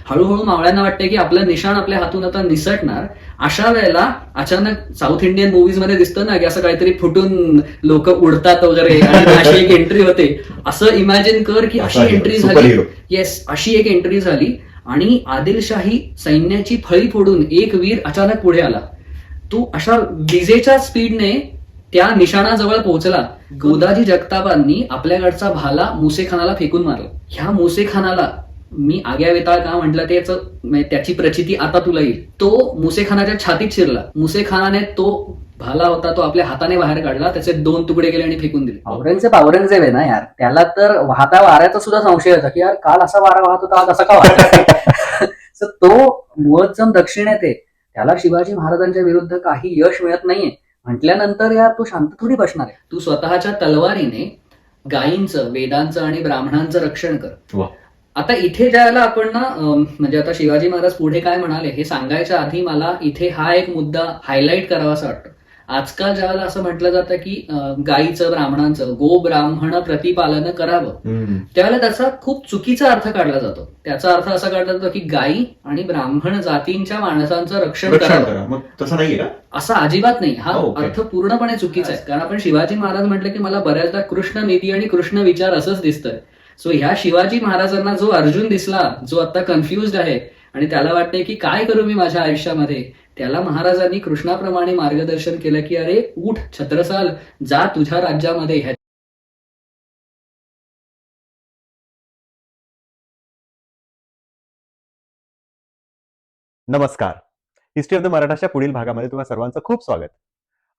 हळूहळू मावळ्यांना वाटतं की आपलं निशाण आपल्या हातून आता निसटणार. अशा वेळेला अचानक साऊथ इंडियन मुव्हीज मध्ये दिसतं ना की असं काहीतरी फुटून लोक उडतात वगैरे आणि अशी एक एंट्री होते. असं इमॅजिन कर की अशी एंट्री झाली. येस, अशी एक एंट्री झाली आणि आदिलशाही सैन्याची फळी फोडून एक वीर अचानक पुढे आला. तो अशा विजेच्या स्पीडने त्या निशाणाजवळ पोहोचला. गोदाजी जगतापांनी आपल्याकडचा भाला मुसेखानाला फेकून मारला. ह्या मुसेखानाला मी आग्या वेताळ का म्हटलं त्याची प्रचिती आता तुला येईल. तो मुसेखानाच्या छातीत शिरला. मुसेखानाने तो भाला होता तो आपल्या हाताने बाहेर काढला, त्याचे 2 तुकडे केले आणि फेकून दिले. औरंगजेब आहे ना यार, त्याला तर वाहता वाऱ्याचा सुद्धा संशय होता की यार काल असा वारा वाहत होता आज असा का वारा. तो मुअज्जम दक्षिणेत आहे, त्याला शिवाजी महाराजांच्या विरुद्ध काही यश मिळत नाहीये म्हटल्यानंतर यार तो शांत थोडी बसणार आहे. तू स्वतःच्या तलवारीने गायींचं, वेदांचं आणि ब्राह्मणांचं रक्षण कर. आता इथे ज्यावेळेला आपण ना म्हणजे आता शिवाजी महाराज पुढे काय म्हणाले हे सांगायच्या आधी मला इथे हा एक मुद्दा हायलाईट करावासा वाटतो. आजकाल ज्यावेळेला असं म्हटलं जातं की गायीचं, ब्राह्मणांचं, गो ब्राह्मण प्रतिपालन करावं, त्यावेळेला त्याचा खूप चुकीचा अर्थ काढला जातो. त्याचा अर्थ असा काढला जातो की गायी आणि ब्राह्मण जातींच्या माणसांचं रक्षण करावं. तसं नाही का? असा अजिबात नाही. हा अर्थ पूर्णपणे चुकीचा आहे. कारण आपण शिवाजी महाराज म्हटलं की मला बऱ्याचदा कृष्ण नीती आणि कृष्ण विचार असंच दिसतंय. सो ह्या शिवाजी महाराजांना जो अर्जुन दिसला, जो आता कन्फ्युज्ड आहे आणि त्याला वाटतंय की काय करू मी माझ्या आयुष्यामध्ये, त्याला महाराजांनी कृष्णाप्रमाणे मार्गदर्शन केलं की अरे उठ छत्रसाल, जा तुझ्या राज्यामध्ये. नमस्कार. हिस्ट्री ऑफ द मराठाच्या पुढील भागामध्ये तुम्हा सर्वांचं खूप स्वागत.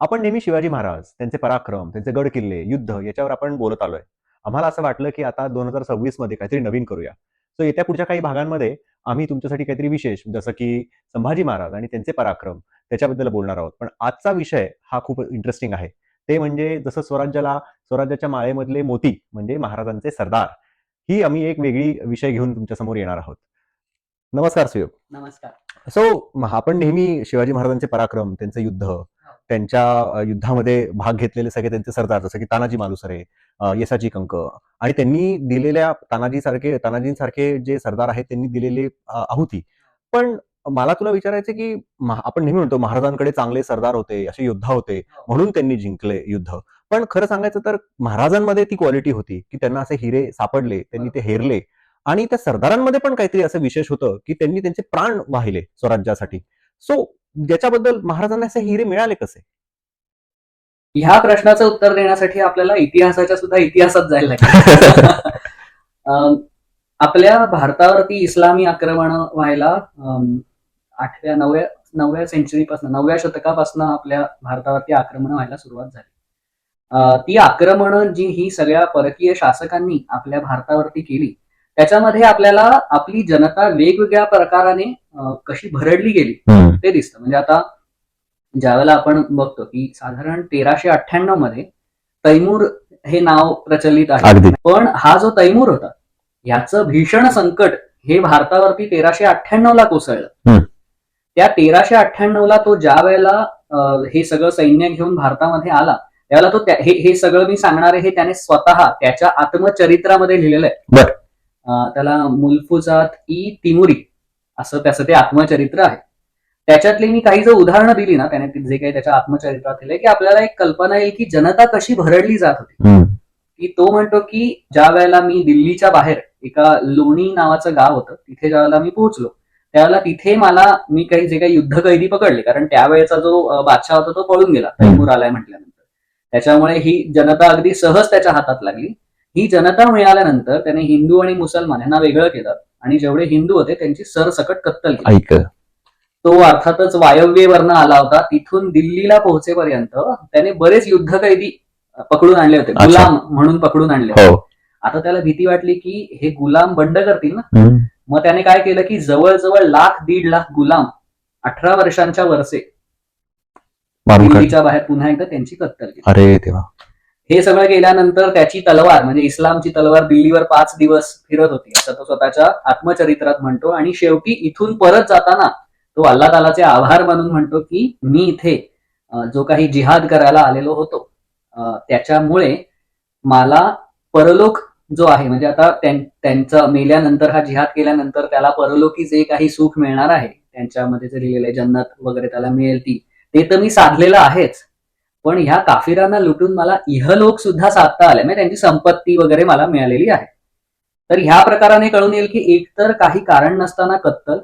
आपण नेहमी शिवाजी महाराज, त्यांचे पराक्रम, त्यांचे गड किल्ले, युद्ध याच्यावर आपण बोलत आलोय. आम्हाला असं वाटलं की आता 2026 मध्ये काहीतरी नवीन करूया. सो येत्या पुढच्या काही भागांमध्ये आम्ही तुमच्यासाठी काहीतरी विशेष, जसं की संभाजी महाराज आणि त्यांचे पराक्रम त्याच्याबद्दल बोलणार आहोत. पण आजचा विषय हा खूप इंटरेस्टिंग आहे. ते म्हणजे जसं स्वराज्याच्या माळेमधले मोती म्हणजे महाराजांचे सरदार, ही आम्ही एक वेगळी विषय घेऊन तुमच्या समोर येणार आहोत. नमस्कार सुयोग. नमस्कार. सो आपण नेहमी शिवाजी महाराजांचे पराक्रम, त्यांचं युद्ध, त्यांच्या युद्धामध्ये भाग घेतलेले सगळे त्यांचे सरदार, जसं की तानाजी मालुसरे, येसाजी कंक आणि त्यांनी दिलेल्या तानाजींसारखे जे सरदार आहेत त्यांनी दिलेले आहुती. पण मला तुला विचारायचं की आपण नेहमी म्हणतो महाराजांकडे चांगले सरदार होते, असे योद्धा होते म्हणून त्यांनी जिंकले युद्ध. पण खरं सांगायचं तर महाराजांमध्ये ती क्वालिटी होती की त्यांना असे हिरे सापडले, त्यांनी ते हेरले आणि त्या सरदारांमध्ये पण काहीतरी असं विशेष होतं की त्यांनी त्यांचे प्राण वाहिले स्वराज्यासाठी. सो ज्याच्याबद्दल महाराजांना असे हिरे मिळाले कसे? ह्या प्रश्नाचं उत्तर देण्यासाठी आपल्याला इतिहासाच्या सुद्धा इतिहासात जायला लागेल. आपल्या भारतावरती इस्लामी आक्रमण व्हायला 9व्या सेंचुरीपासून, 9व्या शतकापासून आपल्या भारतावरती आक्रमण व्हायला सुरुवात झाली. ती आक्रमण जी ही सगळ्या परकीय शासकांनी आपल्या भारतावरती केली त्याच्यामध्ये आपल्याला आपली जनता वेगवेगळ्या प्रकाराने कशी भरडली गेली ते दिसतं. म्हणजे आता ज्यावेळेला आपण बघतो की साधारण 1398 मध्ये तैमूर हे नाव प्रचलित आहे. पण हा जो तैमूर होता याचं भीषण संकट हे भारतावरती 1398 ला कोसळलं. त्या 1398 ला तो ज्या वेळेला हे सगळं सैन्य घेऊन भारतामध्ये आला त्यावेळेला तो हे सगळं मी सांगणार आहे हे त्याने स्वतः त्याच्या आत्मचरित्रामध्ये लिहिलेलं आहे. त्याला मुल्फुजात ई तिमुरी असं त्याचं ते आत्मचरित्र आहे. त्याच्यातली मी काही जर उदाहरणं दिली ना त्याने जे काही त्याच्या आत्मचरित्रात दिले की आपल्याला एक कल्पना येईल की जनता कशी भरडली जात होती. की तो म्हणतो की ज्या वेळेला मी दिल्लीच्या बाहेर एका लोणी नावाचं गाव होतं तिथे ज्या वेळेला मी पोहोचलो त्यावेळेला तिथे मी जे काही युद्ध कैदी पकडले, कारण त्यावेळेचा जो बादशाह होता तो पळून गेला तैमूर आलाय म्हटल्यानंतर. त्याच्यामुळे ही जनता अगदी सहज त्याच्या हातात लागली. ही जनता मिळाल्यानंतर त्याने हिंदू आणि मुसलमान यांना वेगळं केलं आणि जेवढे हिंदू होते त्यांची सरसकट कत्तल केली. तो अर्थातच वायव्येवरनं आला होता. तिथून दिल्लीला पोहोचेपर्यंत त्याने बरेच युद्ध कैदी पकडून आणले होते, गुलाम म्हणून पकडून आणले होते. आता त्याला भीती वाटली की हे गुलाम बंड करतील ना, मग त्याने काय केलं की जवळजवळ 1,00,000-1,50,000 गुलाम 18 वर्षांच्या वरचे दिल्लीच्या बाहेर पुन्हा एकदा त्यांची कत्तल केली. अरे तेव्हा हे सगळं केल्यानंतर त्याची तलवार म्हणजे इस्लामची तलवार दिल्लीवर 5 दिवस फिरत होती असं तो स्वतःच्या आत्मचरित्रात म्हणतो. आणि शेवटी इथून परत जाताना तो अल्लाह तालाचे आभार मानून म्हणतो की मी इथे जो काही जिहाद करायला आलेलो होतो त्याच्यामुळे मला परलोक जो आहे म्हणजे आता त्यांचं मेल्यानंतर हा जिहाद केल्यानंतर त्याला परलोकी जे काही सुख मिळणार आहे त्यांच्यामध्ये जे लिहिलेलं आहे जन्नत वगैरे त्याला मिळेल ती, ते तर मी साधलेलं आहेच, पण ह्या काफिरांना लुटून मला इहलोक सुद्धा साधता आले, म्हणजे त्यांची संपत्ती वगैरे मला मिळालेली आहे. तर ह्या प्रकाराने कळून येईल की एकतर काही कारण नसताना कत्तल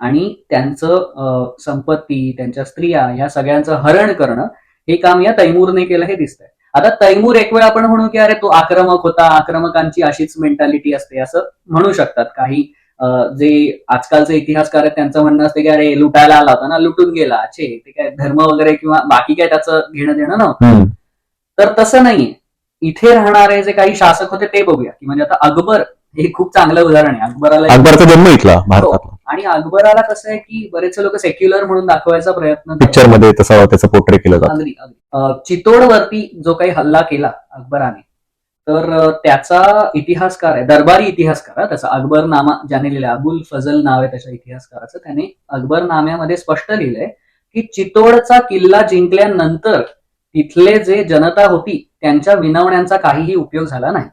आणि त्यांचं संपत्ती, त्यांच्या स्त्रिया ह्या सगळ्यांचं हरण करणं हे काम या तैमूरने केलं हे दिसतंय. आता तैमूर एक वेळ आपण म्हणू की अरे तो आक्रमक होता, आक्रमकांची अशीच मेंटॅलिटी असते असं म्हणू शकतात काही जे आजकालचे इतिहासकार आहेत त्यांचं म्हणणं असते की अरे लुटायला आला होता ना, लुटून गेला, छे ते काय धर्म वगैरे किंवा बाकी काय त्याचं घेणं देणं नव्हतं. तर तसं नाहीये. इथे राहणारे जे काही शासक होते ते बघूया की म्हणजे आता अकबर हे खूप चांगलं उदाहरण आहे. अकबरचा जन्म इथला भारतातला. आणि अकबराला कसं आहे की बरेचसे लोक सेक्युलर म्हणून दाखवायचा प्रयत्न पिक्चर मध्ये तसं त्याचं पोर्ट्रे केलं जातं. अगदी चितोडवरती जो काही हल्ला केला अकबराने, तर त्याचा इतिहासकार आहे, दरबारी इतिहासकार त्याचा अकबरनामा ज्याने लिहिला, अबुल फजल नाव आहे त्याच्या इतिहासकाराचं, त्याने अकबरनाम्यामध्ये स्पष्ट लिहिलंय की चितोडचा किल्ला जिंकल्यानंतर तिथले जे जनता होती त्यांच्या विनवण्यांचा काहीही उपयोग झाला नाही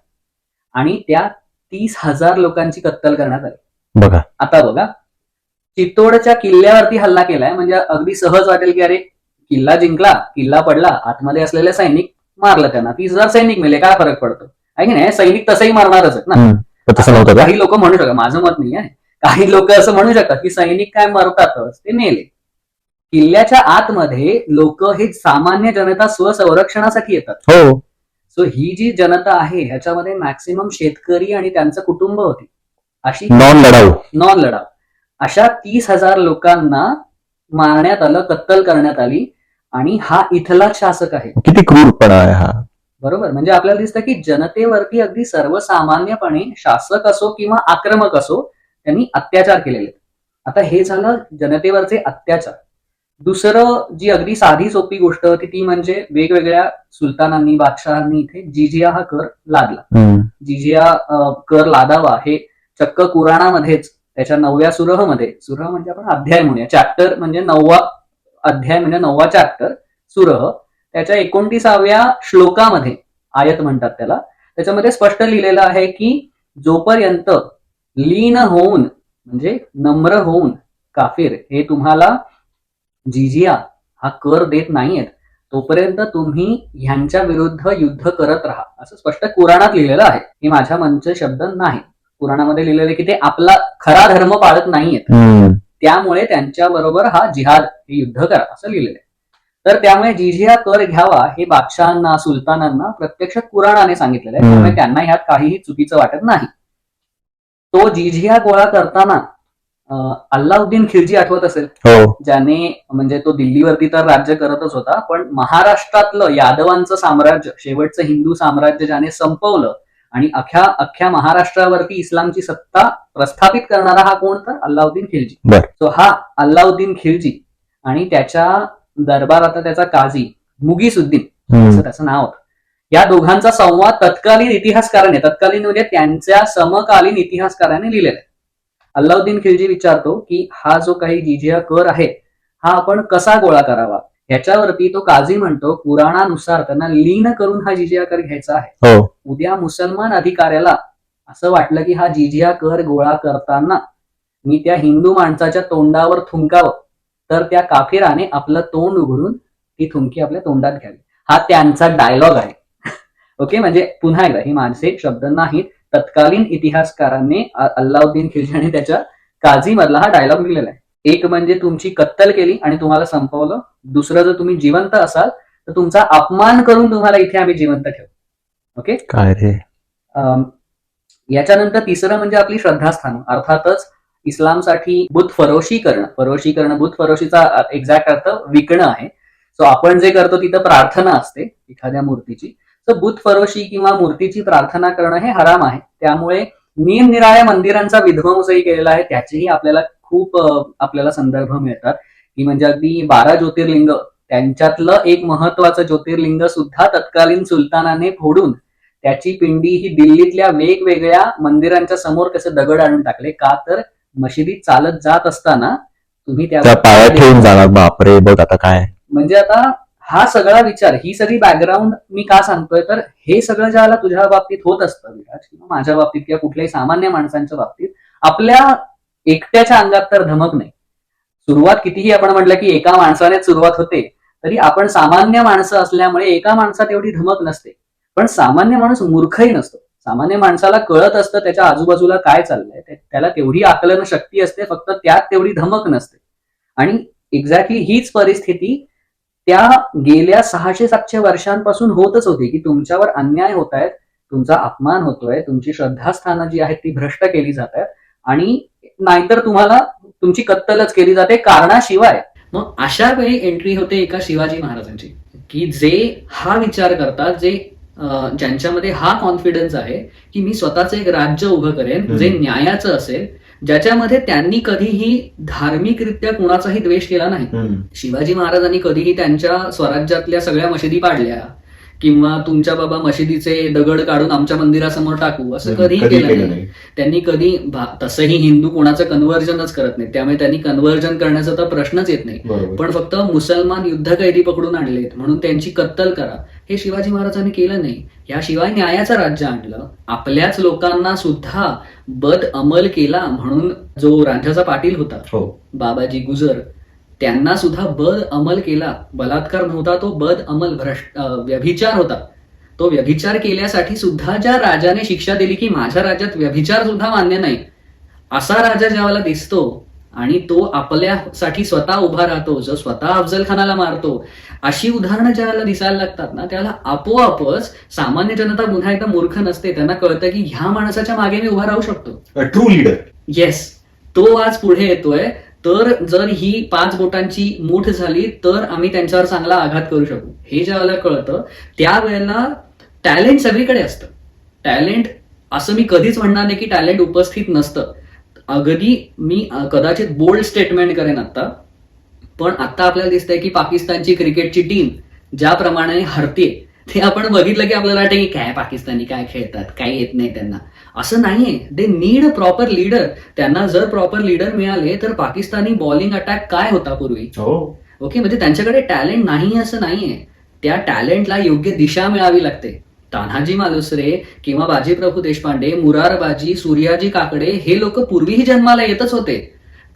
आणि त्या 30,000 लोकांची कत्तल करण्यात आली. बघा आता बघा, चितोडच्या किल्ल्यावरती हल्ला केलाय म्हणजे अगदी सहज वाटेल की अरे किल्ला जिंकला, किल्ला पडला, आतमध्ये असलेले सैनिक मारलं, त्यांना 30,000 सैनिक मेले, काय फरक पडतो आहे की नाही, सैनिक तसंही मारणारच आहेत ना. तसं नव्हतं. काही लोक म्हणू शकतात, माझं मत नाही आहे, काही लोक असं म्हणू शकतात की सैनिक काय मरतातच, ते मेले. किल्ल्याच्या आतमध्ये लोक हे सामान्य जनता स्वसंरक्षणासाठी येतात. हो. सो ही जी जनता आहे ह्याच्यामध्ये मॅक्सिमम शेतकरी आणि त्यांचं कुटुंब होती, अशी नॉन लढाऊ अशा 30,000 लोकांना मारण्यात आलं, कत्तल करण्यात आली. आणि हा इथला शासक आहे. किती क्रूरपणा आहे हा. बरोबर, म्हणजे आपल्याला दिसतं की जनतेवरती अगदी सर्वसामान्यपणे शासक असो किंवा आक्रमक असो त्यांनी अत्याचार केलेले. आता हे झालं जनतेवरचे अत्याचार. दुसरं जी अगदी साधी सोपी गोष्ट होती ती म्हणजे वेगवेगळ्या सुलतानांनी, बादशहांनी इथे जिजिया हा कर लादला. जिजिया कर लादावा हे चक्क कुराणामध्येच त्याच्या 9व्या सुरहमध्ये, सुरह म्हणजे आपण अध्याय म्हणूया, चॅप्टर म्हणजे 9वा अध्याय म्हणजे 9वा चॅप्टर सुरह, त्याच्या 29व्या श्लोकामध्ये, आयत म्हणतात त्याला, त्याच्यामध्ये स्पष्ट लिहिलेलं आहे की जोपर्यंत लीन होऊन म्हणजे नम्र होऊन काफिर हे तुम्हाला जिजिया हा कर देत नाहीयेत तोपर्यंत तुम्ही ह्यांच्या विरुद्ध युद्ध करत राहा, असं स्पष्ट कुराणात लिहिलेलं आहे. हे माझ्या मनचे शब्द नाही, कुराणामध्ये लिहिलेलं की ते आपला खरा धर्म पाळत नाहीयेत, त्यामुळे त्यांच्या बरोबर हा जिहाद हे युद्ध करा असं लिहिलेलं आहे. तर त्यामुळे जिजिया कर घ्यावा हे बादशहांना, सुलतानांना प्रत्यक्ष कुराणाने सांगितलेलं आहे, त्यामुळे त्यांना ह्यात काहीही चुकीचं वाटत नाही. तो जिजिया गोळा करताना अल्लाउद्दीन खिलजी आठवत असेल, ज्याने म्हणजे तो दिल्लीवरती तर राज्य करतच होता, पण महाराष्ट्रातलं यादवांचं साम्राज्य, शेवटचं हिंदू साम्राज्य ज्याने संपवलं आणि अख्ख्या महाराष्ट्रावरती इस्लामची सत्ता प्रस्थापित करणारा हा कोण, तर अल्लाउद्दीन खिलजी. सो हा अल्लाउद्दीन खिलजी आणि त्याच्या दरबारात त्याचा काझी मुगीसुद्दीन असं त्याचं नाव होतं, या दोघांचा संवाद तत्कालीन इतिहासकाराने, तत्कालीन म्हणजे त्यांच्या समकालीन इतिहासकाराने लिहिलेला आहे. अल्लाउद्दीन खिलजी विचारतो की हा जो काही जिजिया कर आहे हा आपण कसा गोळा करावा, ह्याच्यावरती तो काझी म्हणतो पुराणानुसार त्यांना लीन करून हा जिजिया कर घ्यायचा आहे. उद्या मुसलमान अधिकाऱ्याला असं वाटलं की हा जिजिया कर गोळा करताना मी त्या हिंदू माणसाच्या तोंडावर थुंकावं, तर त्या काफिराने आपलं तोंड उघडून ती थुंकी आपल्या तोंडात घ्यावी, हा त्यांचा डायलॉग आहे. ओके, म्हणजे पुन्हा एकदा हे माझे शब्द नाहीत, तत्कालीन इतिहासकारांनी अल्लाउद्दीन खिलजी आणि त्याच्या काझी मधला हा डायलॉग लिहिलेला आहे. एक म्हणजे तुमची कत्तल केली आणि तुम्हाला संपवलं, दुसरं जर तुम्ही जिवंत असाल तर तुमचा अपमान करून तुम्हाला इथे आम्ही जिवंत ठेवू. ओके, काय रे. याच्यानंतर तिसरं म्हणजे आपली श्रद्धास्थानं, अर्थातच इस्लामसाठी बुत फरोशी करणं, बुत फरोशीचा एक्झॅक्ट अर्थ विकणं आहे. सो आपण जे करतो तिथं प्रार्थना असते एखाद्या मूर्तीची, तर बुत फरोशी किंवा मूर्तीची प्रार्थना करणं हे हराम आहे. त्यामुळे निरनिराळ्या मंदिरांचा विध्वंसही केलेला आहे, त्याचेही आपल्याला खूप आपल्याला संदर्भ मिळतात की म्हणजे अगदी 12 ज्योतिर्लिंग त्यांच्यातलं एक महत्वाचं ज्योतिर्लिंग सुद्धा तत्कालीन सुलतानाने फोडून त्याची पिंडी ही दिल्लीतल्या वेगवेगळ्या मंदिरांच्या समोर कसे दगड आणून टाकले, का तर मशिदीत चालत जात असताना तुम्ही त्या पाया ठेवून जाणार, बापरे बघ आता काय. म्हणजे आता हा सगळा विचार, ही सगळी बॅकग्राऊंड मी का सांगतोय, तर हे सगळं ज्याला तुझ्या बाबतीत होत असतं विराज, किंवा माझ्या बाबतीत किंवा कुठल्याही सामान्य माणसांच्या बाबतीत, आपल्या एकट्याच्या अंगात तर धमक नाही. सुरुवात कितीही आपण म्हटलं की एका माणसानेच सुरुवात होते, तरी आपण सामान्य माणसं असल्यामुळे एका माणसात एवढी धमक नसते. पण सामान्य माणूस मूर्खही नसतो. सामान्य माणसाला कळत असतं त्याच्या आजूबाजूला काय चाललंय, त्याला तेवढी आकलन शक्ती असते, फक्त त्यात तेवढी धमक नसते. आणि एक्झॅक्टली हीच परिस्थिती त्या गेल्या 600-700 वर्षांपासून होतच होती, की तुमच्यावर अन्याय होत आहेत, तुमचा अपमान होतोय, तुमची श्रद्धास्थानं जी आहेत ती भ्रष्ट केली जात आहेत, आणि नाहीतर तुम्हाला तुमची कत्तलच केली जाते कारणाशिवाय. मग अशा वेळी एंट्री होते एका शिवाजी महाराजांची, की जे हा विचार करतात, ज्यांच्यामध्ये हा कॉन्फिडन्स आहे की मी स्वतःचं एक राज्य उभं करेन जे न्यायाचं असेल, ज्याच्यामध्ये त्यांनी कधीही धार्मिकरित्या कुणाचाही द्वेष केला नाही. शिवाजी महाराजांनी कधीही त्यांच्या स्वराज्यातल्या सगळ्या मशिदी पाडल्या किंवा तुमच्या बाबा मशिदीचे दगड काढून आमच्या मंदिरासमोर टाकू असं कधीही केलं नाही. त्यांनी कधी तसंही हिंदू कोणाचं कन्व्हर्जनच करत नाही, त्यामुळे त्यांनी कन्व्हर्जन करण्याचा तर प्रश्नच येत नाही. पण फक्त मुसलमान युद्धकैदी पकडून आणलेत म्हणून त्यांची कत्तल करा हे शिवाजी महाराजांनी केलं नाही. याशिवाय न्यायाचं राज्य आणलं, आपल्याच लोकांना सुद्धा बद अंमल केला म्हणून जो राज्याचा पाटील होता बाबाजी गुजर, त्यांना सुद्धा बद अंमल केला. बलात्कार नव्हता तो, बद अंमल व्यभिचार होता. तो व्यभिचार केल्यासाठी सुद्धा ज्या राजाने शिक्षा दिली की माझ्या राज्यात व्यभिचार सुद्धा मान्य नाही, असा राजा ज्यावेळेला दिसतो आणि तो आपल्यासाठी स्वतः उभा राहतो, जो स्वतः अफजल खानाला मारतो, अशी उदाहरणं ज्याला दिसायला लागतात ना, त्याला आपोआपच सामान्य जनता पुन्हा एकदा मूर्ख नसते, त्यांना कळतं की ह्या माणसाच्या मागे मी उभा राहू शकतो. True leader. येस, तो आज पुढे येतोय, तर जर ही 5 बोटांची मूठ झाली तर आम्ही त्यांच्यावर चांगला आघात करू शकू. हे ज्यावेळेला कळतं त्यावेळेला टॅलेंट सगळीकडे असतं. टॅलेंट असं मी कधीच म्हणणार नाही की टॅलेंट उपस्थित नसतं. अगदी मी कदाचित बोल्ड स्टेटमेंट करेन आता, पण आता आपल्याला दिसतंय की पाकिस्तानची क्रिकेटची टीम ज्याप्रमाणे हरते ते आपण बघितलं की आपल्याला वाटतं की काय पाकिस्तानी काय खेळतात, काय येत नाही त्यांना. असं नाहीये. They need a proper leader. त्यांना जर प्रॉपर लीडर मिळाले तर पाकिस्तानी बॉलिंग अटॅक काय होता पूर्वी. ओके, म्हणजे त्यांच्याकडे टॅलेंट नाही असं नाहीये. त्या टॅलेंटला योग्य दिशा मिळावी लागते. तान्हाजी मालुसरे किंवा बाजीप्रभू देशपांडे, मुरारबाजी, सूर्याजी काकडे हे लोक पूर्वीही जन्माला येतच होते,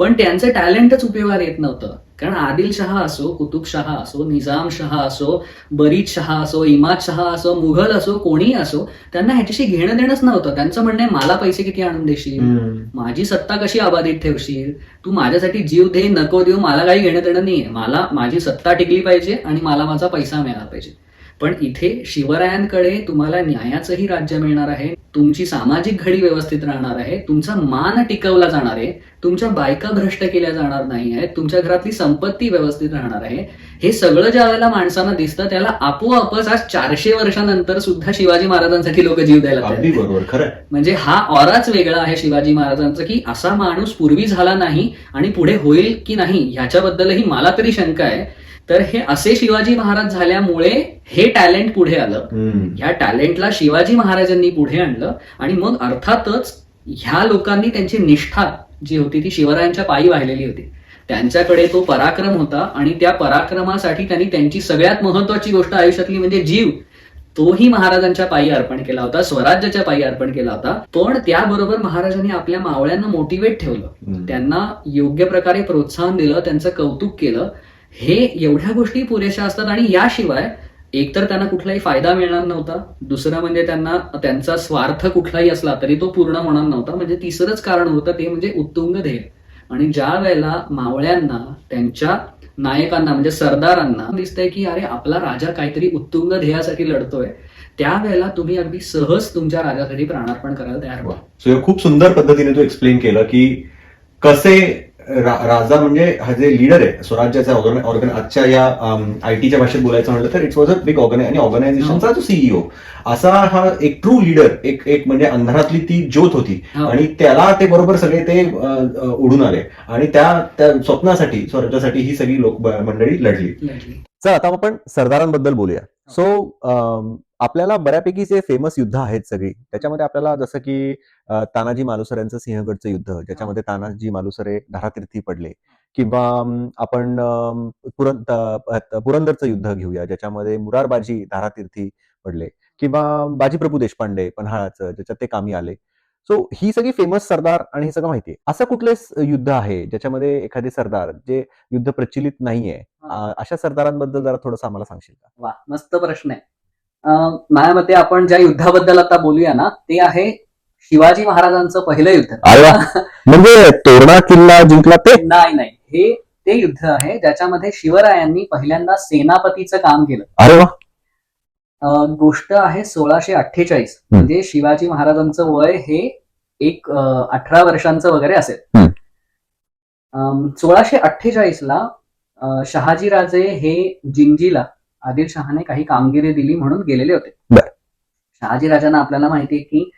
पण त्यांचं टॅलेंटच उपयोगाला येत नव्हतं. कारण आदिल शहा असो, कुतुब शहा असो, निजाम शहा असो, बरीद शहा असो, इमाद शहा असो, मुघल असो, कोणीही असो, त्यांना ह्याच्याशी घेणं देणंच नव्हतं. त्यांचं म्हणणं आहे मला पैसे किती आणून देशील, माझी सत्ता कशी अबाधित ठेवशील, तू माझ्यासाठी जीव दे नको देऊ, मला काही घेणं देणं नाहीये, मला माझी सत्ता टिकली पाहिजे आणि मला माझा पैसा मिळाला पाहिजे. पण इथे शिवरायांकडे तुम्हाला न्यायाचंही राज्य मिळणार आहे, तुमची सामाजिक घडी व्यवस्थित राहणार आहे, तुमचा मान टिकवला जाणार आहे, तुमच्या बायका भ्रष्ट केल्या जाणार नाही आहेत, तुमच्या घरातली संपत्ती व्यवस्थित राहणार आहे. हे सगळं ज्या वेळेला माणसांना दिसतं त्याला आपोआपच आज 400 वर्षानंतर सुद्धा शिवाजी महाराजांसाठी लोक जीव द्यायला लागतात. म्हणजे हा ऑराच वेगळा आहे शिवाजी महाराजांचा, की असा माणूस पूर्वी झाला नाही आणि पुढे होईल की नाही ह्याच्याबद्दलही मला तरी शंका आहे. तर हे असे शिवाजी महाराज झाल्यामुळे हे टॅलेंट पुढे आलं. ह्या टॅलेंटला शिवाजी महाराजांनी पुढे आणलं आणि मग अर्थातच ह्या लोकांनी त्यांची निष्ठा जी होती ती शिवरायांच्या पायी वाहिलेली होती. त्यांच्याकडे तो पराक्रम होता आणि त्या पराक्रमासाठी त्यांनी त्यांची सगळ्यात महत्वाची गोष्ट आयुष्यातली म्हणजे जीव, तोही महाराजांच्या पायी अर्पण केला होता, स्वराज्याच्या पायी अर्पण केला होता. पण त्याबरोबर महाराजांनी आपल्या मावळ्यांना मोटिवेट ठेवलं, त्यांना योग्य प्रकारे प्रोत्साहन दिलं, त्यांचं कौतुक केलं. हे एवढ्या गोष्टी पुरेशा असतात. आणि याशिवाय एकतर त्यांना कुठलाही फायदा मिळणार नव्हता, दुसरं म्हणजे त्यांना त्यांचा स्वार्थ कुठलाही असला तरी तो पूर्ण होणार नव्हता. म्हणजे तिसरंच कारण होतं ते म्हणजे उत्तुंग ध्येय. आणि ज्या वेळेला मावळ्यांना त्यांच्या नायकांना म्हणजे सरदारांना दिसतंय की अरे आपला राजा काहीतरी उत्तुंग ध्येयासाठी लढतोय, त्यावेळेला तुम्ही अगदी सहज तुमच्या राजासाठी प्राणार्पण करायला तयार व्हा. सो खूप सुंदर पद्धतीने तू एक्सप्लेन केलं की कसे राजा म्हणजे हा जे लीडर आहे स्वराज्याचा ऑर्गन, आजच्या या आयटीच्या भाषेत बोलायचं म्हटलं तर इट्स वॉज अ बिग ऑर्गनायझेशनचा जो सीईओ, असा हा एक ट्रू लीडर, एक म्हणजे अंधारातली ती ज्योत होती आणि त्याला ते बरोबर सगळे ते उडून आले आणि त्या स्वप्नासाठी स्वराज्यासाठी ही सगळी लोक मंडळी लढली. Exactly. चल आता आपण सरदारांबद्दल बोलूया. सो आपल्याला बऱ्यापैकी जे फेमस युद्ध आहेत सगळी त्याच्यामध्ये आपल्याला जसं की तानाजी मालुसरे यांचं सिंहगडचं युद्ध ज्याच्यामध्ये तानाजी मालुसरे धारातीर्थी पडले किंवा आपण पुरंदरचं युद्ध घेऊया ज्याच्यामध्ये मुरारबाजी धारातीर्थी पडले किंवा बाजीप्रभू देशपांडे पन्हाळाचं ज्याच्यात ते कामी आले. सो ही सगळी फेमस सरदार आणि हे सगळं माहितीये. असं कुठले युद्ध आहे ज्याच्यामध्ये एखादे सरदार जे युद्ध प्रचलित नाहीये अशा सरदारांबद्दल जरा थोडंसं आम्हाला सांगशील का? वा, मस्त प्रश्न आहे. माझ्या मते आपण ज्या युद्धाबद्दल आता बोलूया ना, ते आहे शिवाजी महाराजांचं पहिलं युद्ध. अरे वा, म्हणजे तोरणा किल्ला जिंकला ते? नाही, हे ते युद्ध आहे ज्याच्यामध्ये शिवरायांनी पहिल्यांदा सेनापतीचं काम केलं. अरे वा. गोष्ट आहे 1648. म्हणजे शिवाजी महाराजांचं वय हे एक 18 वर्षांचं वगैरे असेल. 1648ला शहाजीराजे हे जिंजीला आदिलशहाने काही कामगिरी दिली म्हणून गेलेले होते. शहाजीराजांना आपल्याला माहितीये की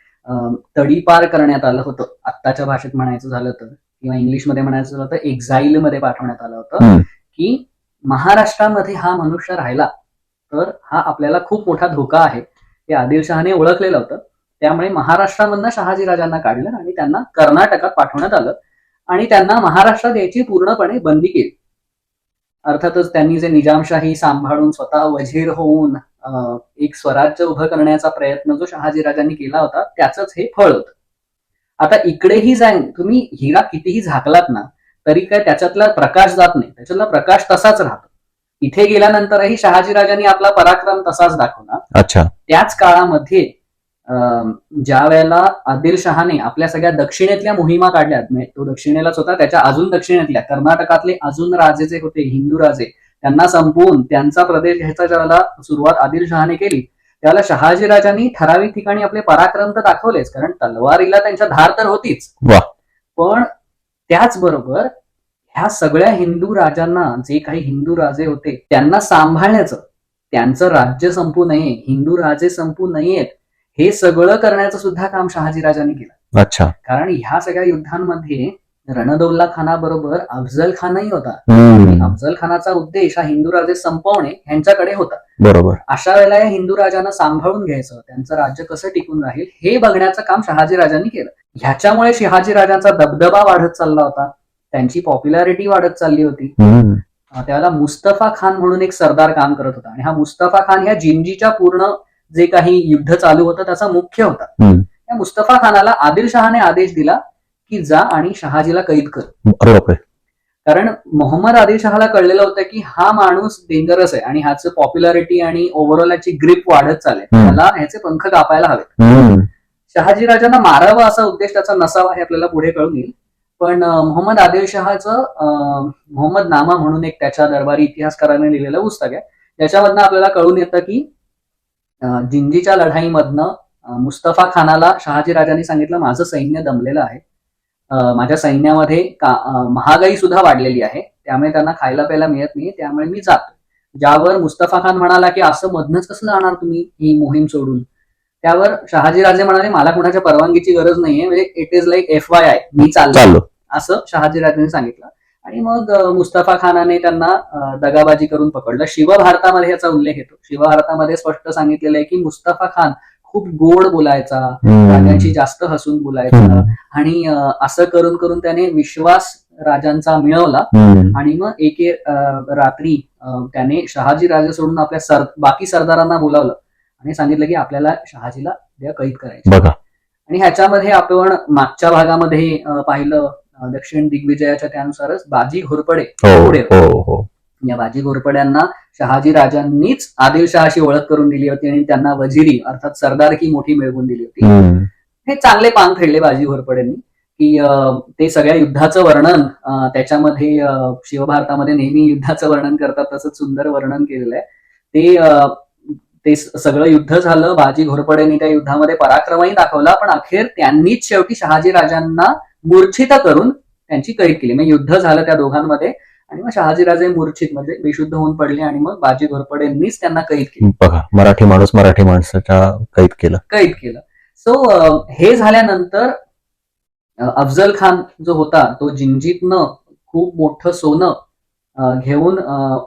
तडीपार करण्यात आलं होतं. आत्ताच्या भाषेत म्हणायचं झालं तर किंवा इंग्लिशमध्ये म्हणायचं झालं तर एक्झाईल मध्ये पाठवण्यात आलं होतं की महाराष्ट्रामध्ये हा मनुष्य राहिला तर हा आपल्याला खूप मोठा धोका आहे हे आदिलशहाने ओळखलेलं होतं. त्यामुळे महाराष्ट्रामधनं शहाजीराजांना काढलं आणि त्यांना कर्नाटकात पाठवण्यात आलं आणि त्यांना महाराष्ट्रात यायची पूर्णपणे बंदी केली. अर्थातच त्यांनी जे निजामशाही सांभाळून स्वतः वजीर होऊन एक स्वराज्य उभं करण्याचा प्रयत्न जो शहाजीराजांनी केला होता त्याचंच हे फळ होतं. आता इकडेही जाईन तुम्ही हिरा कितीही झाकलात ना तरी काय त्याच्यातला प्रकाश जात नाही, त्याच्यातला प्रकाश तसाच राहतो. इथे गेल्यानंतरही शहाजीराजांनी आपला पराक्रम तसाच दाखवला. अच्छा. त्याच काळामध्ये ज्या वेळेला आदिलशहाने आपल्या सगळ्या दक्षिणेतल्या मोहिमा काढल्यात, तो दक्षिणेलाच होता, त्याच्या अजून दक्षिणेतल्या कर्नाटकातले अजून राजे जे होते हिंदू राजे त्यांना संपवून त्यांचा प्रदेश घ्यायचा ज्यावेळेला सुरुवात आदिलशहाने केली त्यावेळेला शहाजीराजांनी ठराविक ठिकाणी आपले पराक्रम तर दाखवलेच, कारण तलवारीला त्यांच्या धार तर होतीच. पण त्याचबरोबर ह्या सगळ्या हिंदू राजांना, जे काही हिंदू राजे होते त्यांना सांभाळण्याचं, त्यांचं राज्य संपू नये, हिंदू राजे संपू नयेत, हे सगळं करण्याचं सुद्धा काम शहाजीराजांनी केलं. अच्छा. कारण ह्या सगळ्या युद्धांमध्ये रणदौल्ला खानाबरोबर अफजल खानही होता. अफजल खानाचा उद्देश हा हिंदू राजे संपवणे ह्यांच्याकडे होता. बरोबर. अशा वेळेला या हिंदू राजांना सांभाळून घ्यायचं, त्यांचं राज्य कसं टिकून राहील हे बघण्याचं काम शहाजीराजांनी केलं. ह्याच्यामुळे शहाजीराजांचा दबदबा वाढत चालला होता, त्यांची पॉप्युलॅरिटी वाढत चालली होती. त्यावेळेला मुस्तफा खान म्हणून एक सरदार काम करत होता आणि हा मुस्तफा खान ह्या जिंजीच्या पूर्ण जे काही युद्ध चालू होतं त्याचा मुख्य होता. या मुस्तफा खानाला आदिलशहाने आदेश दिला की जा आणि शहाजीला कैद कर. कारण मोहम्मद आदिलशहाला कळलेलं होतं की हा माणूस डेंजरस आहे आणि ह्याचं पॉप्युलॅरिटी आणि ओव्हरऑल याची ग्रीप वाढत चालेल, त्याला ह्याचे पंख कापायला हवेत. शहाजीराजांना मारावं असा उद्देश त्याचा नसावा हे आपल्याला पुढे कळून येईल. पण मोहम्मद आदिलशहाचं मोहम्मद नामा म्हणून एक त्याच्या दरबारी इतिहासकाराने लिहिलेलं पुस्तक आहे, त्याच्यामधनं आपल्याला कळून येतं की जिंजीच्या लढाईमधनं मुस्तफा खानाला शहाजीराजांनी सांगितलं माझं सैन्य दमलेलं आहे, माझ्या सैन्यामध्ये महागाई सुद्धा वाढलेली आहे, त्यामुळे त्यांना खायला प्यायला मिळत नाही, त्यामुळे मी जातो. ज्यावर मुस्तफा खान म्हणाला की असं मधनच कसं जाणार तुम्ही ही मोहीम सोडून. त्यावर शहाजीराजे म्हणाले मला कुणाच्या परवानगीची गरज नाहीये, म्हणजे इट इज लाईक FYI मी चाललो असं शहाजीराजांनी सांगितलं. आणि मग मुस्तफा खानाने त्यांना दगाबाजी करून पकडलं. शिवभारतामध्ये याचा उल्लेख येतो. शिवभारतामध्ये स्पष्ट सांगितलेलं आहे की मुस्तफा खान खूप गोड बोलायचा, राजांशी जास्त हसून बोलायचा आणि असं करून करून त्याने विश्वास राजांचा मिळवला. आणि मग एक रात्री त्याने शहाजी राजे सोडून आपल्या बाकी सरदारांना बोलावलं आणि सांगितलं की आपल्याला शहाजीला कैद करायचं. आणि ह्याच्यामध्ये आपण मागच्या भागामध्ये पाहिलं दक्षिण दिग्विजयाच्या त्यानुसारच बाजी घोरपडे पुढे, या बाजी घोरपड्यांना शहाजी राजांनीच आदिलशहाशी ओळख करून दिली होती आणि त्यांना वजिरी अर्थात सरदारकी मोठी मिळवून दिली होती. हे चांगले पांग फेडले बाजी घोरपड्यांनी की ते सगळ्या युद्धाचं वर्णन त्याच्यामध्ये शिवभारतामध्ये नेहमी युद्धाचं वर्णन करतात तसंच सुंदर वर्णन केलेलं आहे. ते सगळं युद्ध झालं, बाजी घोरपड्यांनी त्या युद्धामध्ये पराक्रमही दाखवला, पण अखेर त्यांनीच शेवटी शहाजी राजांना मूर्छित करून त्यांची कैद केली. मग युद्ध झालं त्या दोघांमध्ये आणि मग शहाजीराजे मूर्छित म्हणजे बेशुद्ध होऊन पडले आणि मग बाजी घोरपडेंनीच त्यांना कैद केली. बघा, मराठी माणूस मराठी माणसाच्या कैद केलं. सो हे झाल्यानंतर अफजल खान जो होता तो जिंजीतनं खूप मोठं सोनं घेऊन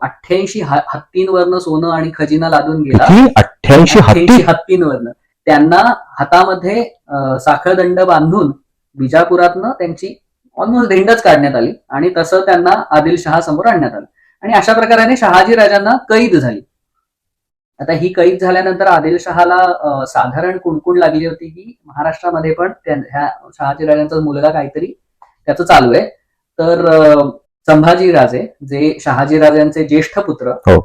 88 हत्तींवरनं सोनं आणि खजिना लादून गेला. किती? 88 हत्ती? 88 हत्तींवरनं त्यांना हातामध्ये साखळदंड बांधून बिजापुरातनं त्यांची ऑलमोस्ट दिंडच काढण्यात आली आणि तसं त्यांना आदिलशहा समोर आणण्यात आलं आणि अशा प्रकारे शहाजी राजांना कैद झाली. आता ही कैद झाल्यानंतर आदिलशहाला साधारण कुणकुण लागली होती की महाराष्ट्रामध्ये पण ह्या शहाजी राजांचा मुलगा काहीतरी त्याचं चालू आहे. तर संभाजी राजे जे शहाजी राजांचे ज्येष्ठ पुत्र हो.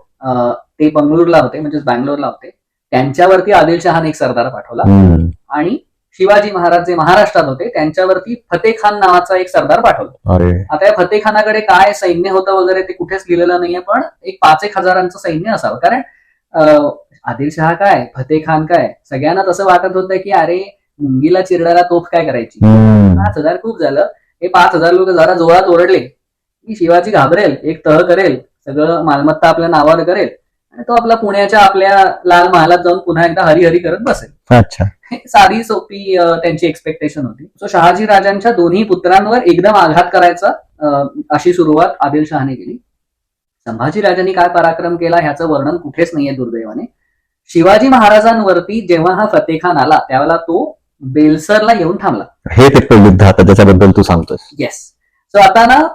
ते बंगळूरला होते म्हणजे बँगलोरला होते. त्यांच्यावरती आदिलशहाने एक सरदार पाठवला आणि शिवाजी महाराज जे महाराष्ट्रात होते त्यांच्यावरती फतेह खान नावाचा एक सरदार पाठवला. अरे आता या फतेह खानाकडे काय सैन्य होतं वगैरे ते कुठेच लिहिलेलं नाहीये, पण एक 5-1 हजारांचं सैन्य असावं. कारण आदिलशहा काय फतेह खान काय सगळ्यांना तसं वाटत होतं की अरे मुंगीला चिरडायला तोफ काय करायची, 5,000 खूप झालं. हे 5,000 लोक जरा जोरात ओरडले की शिवाजी घाबरेल, एक तह करेल, सगळं मालमत्ता आपल्या नावावर करेल आणि तो आपला पुण्याच्या आपल्या लाल महालात जाऊन पुन्हा एकदा हरिहरी करत बसेल. अच्छा. साधी सोपी त्यांची एक्सपेक्टेशन होती. सो शहाजी राजांच्या दोन्ही पुत्रांवर एकदम आघात करायचा अशी सुरुवात आदिलशहाने केली. संभाजी राजांनी काय पराक्रम केला ह्याचं वर्णन कुठेच नाहीये दुर्दैवाने. शिवाजी महाराजांवरती जेव्हा हा फतेह खान आला त्यावेळेला तो बेलसरला येऊन थांबला. हे ते युद्ध आता ज्याच्याबद्दल तू सांगतोस. येस. सो आता ना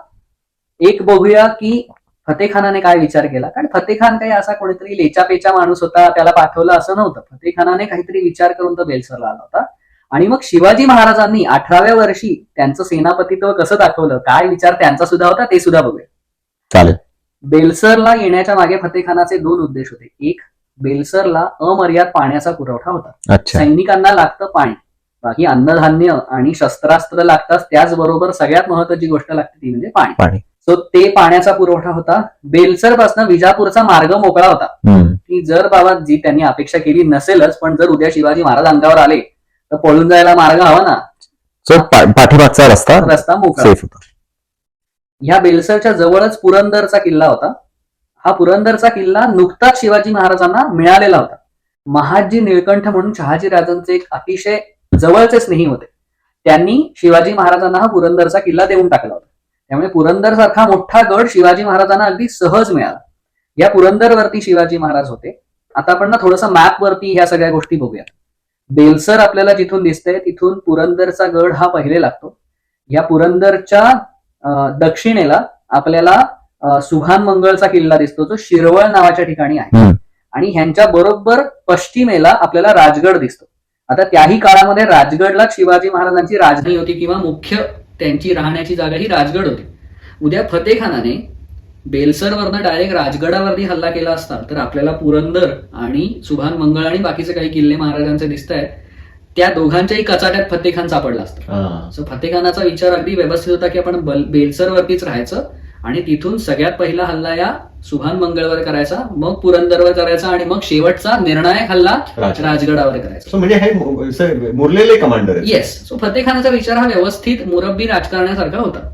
एक बघूया की फतेह खानाने काय विचार केला. कारण फतेह खान काही असा कोणीतरी लेचापेचा माणूस होता त्याला पाठवलं असं नव्हतं. फतेह खानाने काहीतरी विचार करून तो बेलसरला आला होता आणि मग शिवाजी महाराजांनी 18व्या वर्षी त्यांचं सेनापतित्व कसं दाखवलं, काय विचार त्यांचा सुद्धा होता ते सुद्धा बघूया. चालेल. बेलसरला येण्याच्या मागे फतेह खानाचे 2 उद्देश होते. एक, बेलसरला अमर्याद पाण्याचा पुरवठा होता. अच्छा. सैनिकांना लागतं पाणी, बाकी अन्नधान्य आणि शस्त्रास्त्र लागतात, त्याचबरोबर सगळ्यात महत्वाची गोष्ट लागते ती म्हणजे पाणी. सो ते पाण्याचा पुरवठा होता. बेलसर पासून विजापूरचा मार्ग मोकळा होता की जर बाबा जी त्यांनी अपेक्षा केली नसेलच पण जर उद्या शिवाजी महाराज अंगावर आले तर पळून जायला मार्ग हवा ना. पाठीमागचा रस्ता मोकळा होता. ह्या बेलसरच्या जवळच पुरंदरचा किल्ला होता. हा पुरंदरचा किल्ला नुकताच शिवाजी महाराजांना मिळालेला होता. महादजी निळकंठ म्हणून शहाजी राजांचे एक अतिशय जवळचे स्नेही होते. त्यांनी शिवाजी महाराजांना हा पुरंदरचा किल्ला देऊन टाकला होता. त्यामुळे पुरंदर सारखा मोठा गड शिवाजी महाराजांना अगदी सहज मिळाला. या पुरंदरवरती शिवाजी महाराज होते. आता आपण ना थोडंसं मॅपवरती ह्या सगळ्या गोष्टी बघूया. बेलसर आपल्याला जिथून दिसतंय तिथून पुरंदरचा गड हा पहिले लागतो. या पुरंदरच्या दक्षिणेला आपल्याला सुभान मंगळचा किल्ला दिसतो जो शिरवळ नावाच्या ठिकाणी आहे आणि ह्यांच्या बरोबर पश्चिमेला आपल्याला राजगड दिसतो. आता त्याही काळामध्ये राजगडला शिवाजी महाराजांची राजधानी होती किंवा मुख्य त्यांची राहण्याची जागा ही राजगड होती. उद्या फतेह खानाने बेलसरवरनं डायरेक्ट राजगडावरती हल्ला केला असता तर आपल्याला पुरंदर आणि सुभान मंगळ आणि बाकीचे काही किल्ले महाराजांचे दिसत आहेत त्या दोघांच्याही कचाट्यात फतेह खान सापडला असता. सो फतेह खानाचा विचार अगदी व्यवस्थित होता की आपण बेलसरवरतीच राहायचं आणि तिथून सगळ्यात पहिला हल्ला या सुभान मंगळवर करायचा, मग पुरंदरवर करायचा आणि मग शेवटचा निर्णायक हल्ला राजगडावर करायचा. म्हणजे हे मुरलेले कमांडर. येस. सो फतेह खानाचा विचार हा व्यवस्थित मुरब्बी राजकारण्यासारखा होता.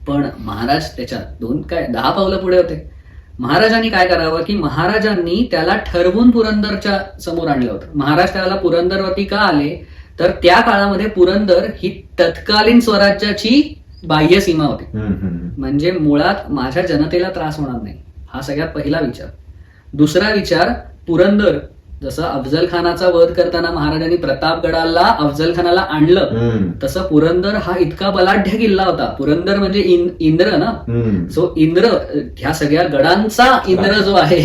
पण महाराज त्याच्यात 10 पावलं पुढे होते. महाराजांनी काय करावं की महाराजांनी त्याला ठरवून पुरंदरच्या समोर आणलं होतं. महाराज त्याला पुरंदरवरती का आले तर त्या काळामध्ये पुरंदर ही तत्कालीन स्वराज्याची बाह्य सीमा होती. म्हणजे मुळात माझ्या जनतेला त्रास होणार नाही हा सगळ्यात पहिला विचार. दुसरा विचार, पुरंदर जसं अफजल खानाचा वध करताना महाराजांनी प्रतापगडाला अफजल खानाला आणलं तसं पुरंदर हा इतका बलाढ्य किल्ला होता. पुरंदर म्हणजे इंद्र ना. सो इंद्र ह्या सगळ्या गडांचा इंद्र जो आहे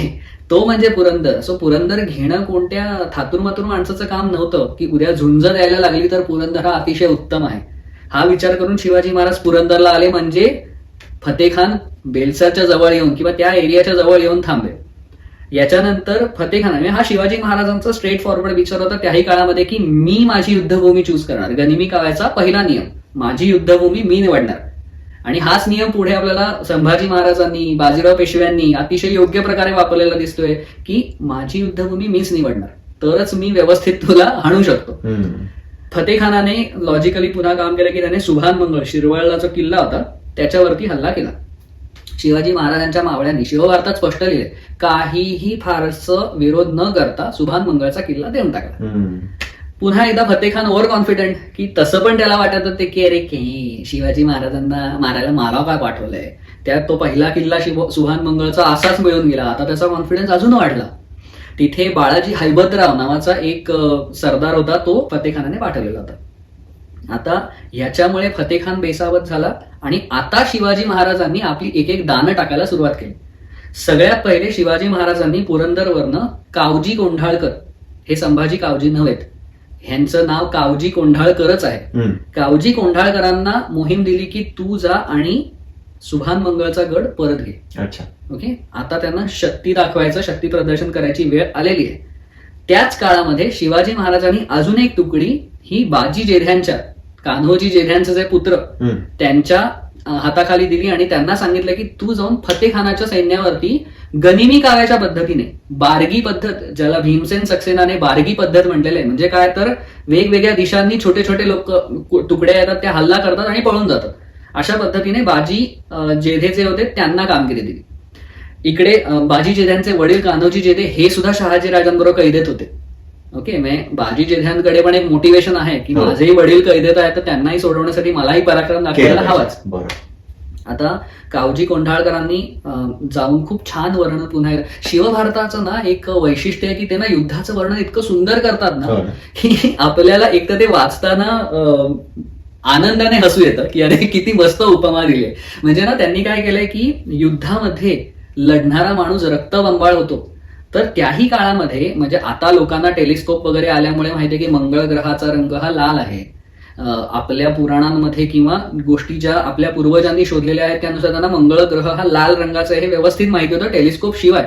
तो म्हणजे पुरंदर. सो पुरंदर घेणं कोणत्या थातूरमातूर माणसाचं काम नव्हतं की उद्या झुंज द्यायला लागली तर पुरंदर हा अतिशय उत्तम आहे हा विचार करून शिवाजी महाराज पुरंदरला आले. म्हणजे फतेह खान बेलसरच्या जवळ येऊन किंवा त्या एरियाच्या जवळ येऊन थांबे. याच्यानंतर फतेह खान हा शिवाजी महाराजांचा स्ट्रेट फॉरवर्ड विचार होता त्याही काळामध्ये की मी माझी युद्धभूमी चूज करणार. गनिमी काव्याचा पहिला नियम, माझी युद्धभूमी मी निवडणार. आणि हाच नियम पुढे आपल्याला संभाजी महाराजांनी, बाजीराव पेशव्यांनी अतिशय योग्य प्रकारे वापरलेला दिसतोय की माझी युद्धभूमी मीच निवडणार तरच मी व्यवस्थित तुला हाणू शकतो. फतेह खानाने लॉजिकली पुन्हा काम केलं की त्याने सुभान मंगळ शिरवळला जो किल्ला होता त्याच्यावरती हल्ला केला. शिवाजी महाराजांच्या मावळ्यांनी शिवभारतात स्पष्ट लिहिले काहीही फारसं विरोध न करता सुभान मंगळचा किल्ला देऊन टाकला. पुन्हा एकदा फतेखान ओव्हर कॉन्फिडंट, की तसं पण त्याला वाटत होते की अरे की शिवाजी महाराजांना मारायला माराव काय पाठवलंय, त्यात तो पहिला किल्ला सुभान मंगळचा असाच मिळून गेला. आता त्याचा कॉन्फिडन्स अजून वाढला. तिथे बाळाजी हैबतराव नावाचा एक सरदार होता, तो फतेखानाने पाठवलेला होता. आता ह्याच्यामुळे फतेखान बेसावत झाला आणि आता शिवाजी महाराजांनी आपली एक एक दानं टाकायला सुरुवात केली. सगळ्यात पहिले शिवाजी महाराजांनी पुरंदरवरनं कावजी कोंढाळकर, हे संभाजी कावजी नव्हेत, ह्यांचं नाव कावजी कोंढाळकरच आहे, कावजी कोंढाळकरांना मोहीम दिली की तू जा आणि सुभान मंगळचा गड परत घे. अच्छा. ओके, आता त्यांना शक्ती दाखवायचं, शक्ती प्रदर्शन करायची वेळ आलेली आहे. त्याच काळामध्ये शिवाजी महाराजांनी अजून एक तुकडी ही बाजी जेध्यांच्या, कान्होजी जेध्यांचे जे पुत्र, त्यांच्या हाताखाली दिली आणि त्यांना सांगितलं की तू जाऊन फतेखानाच्या सैन्यावरती गनिमी काव्याच्या पद्धतीने, बारगी पद्धत, ज्याला भीमसेन सक्सेनाने बारगी पद्धत म्हटलेलं आहे, म्हणजे काय तर वेगवेगळ्या दिशांनी छोटे छोटे लोक तुकड्या येतात, त्या हल्ला करतात आणि पळून जातात. अशा पद्धतीने बाजी जेधे जे होते त्यांना कामगिरी दिली. इकडे बाजी जेध्यांचे वडील कान्होजी जेधे हे सुद्धा शहाजी राजांबरोबर कैदेत होते. ओके, म्हणजे बाजी जेध्यांकडे पण एक मोटिवेशन आहे की माझेही वडील कैदेत आहेत, तर त्यांनाही सोडवण्यासाठी मलाही पराक्रम दाखवायला हवाच. आता कावजी कोंढाळकरांनी जाऊन खूप छान वर्णन, पुन्हा शिवभारताचं ना एक वैशिष्ट्य आहे की ते ना युद्धाचं वर्णन इतकं सुंदर करतात ना की आपल्याला एक तर ते वाचताना आनंदाने हसू येतं की अरे किती मस्त उपमा दिली. म्हणजे ना त्यांनी काय केलंय की युद्धामध्ये लढणारा माणूस रक्तबंबाळ होतो, तर त्याही काळामध्ये, म्हणजे आता लोकांना टेलिस्कोप वगैरे आल्यामुळे माहितीये की मंगळ ग्रहाचा रंग हा लाल आहे. आपल्या पुराणांमध्ये किंवा गोष्टी ज्या आपल्या पूर्वजांनी शोधलेल्या आहेत त्यानुसार त्यांना मंगळ ग्रह हा लाल रंगाचा हे व्यवस्थित माहिती होतं टेलिस्कोप शिवाय.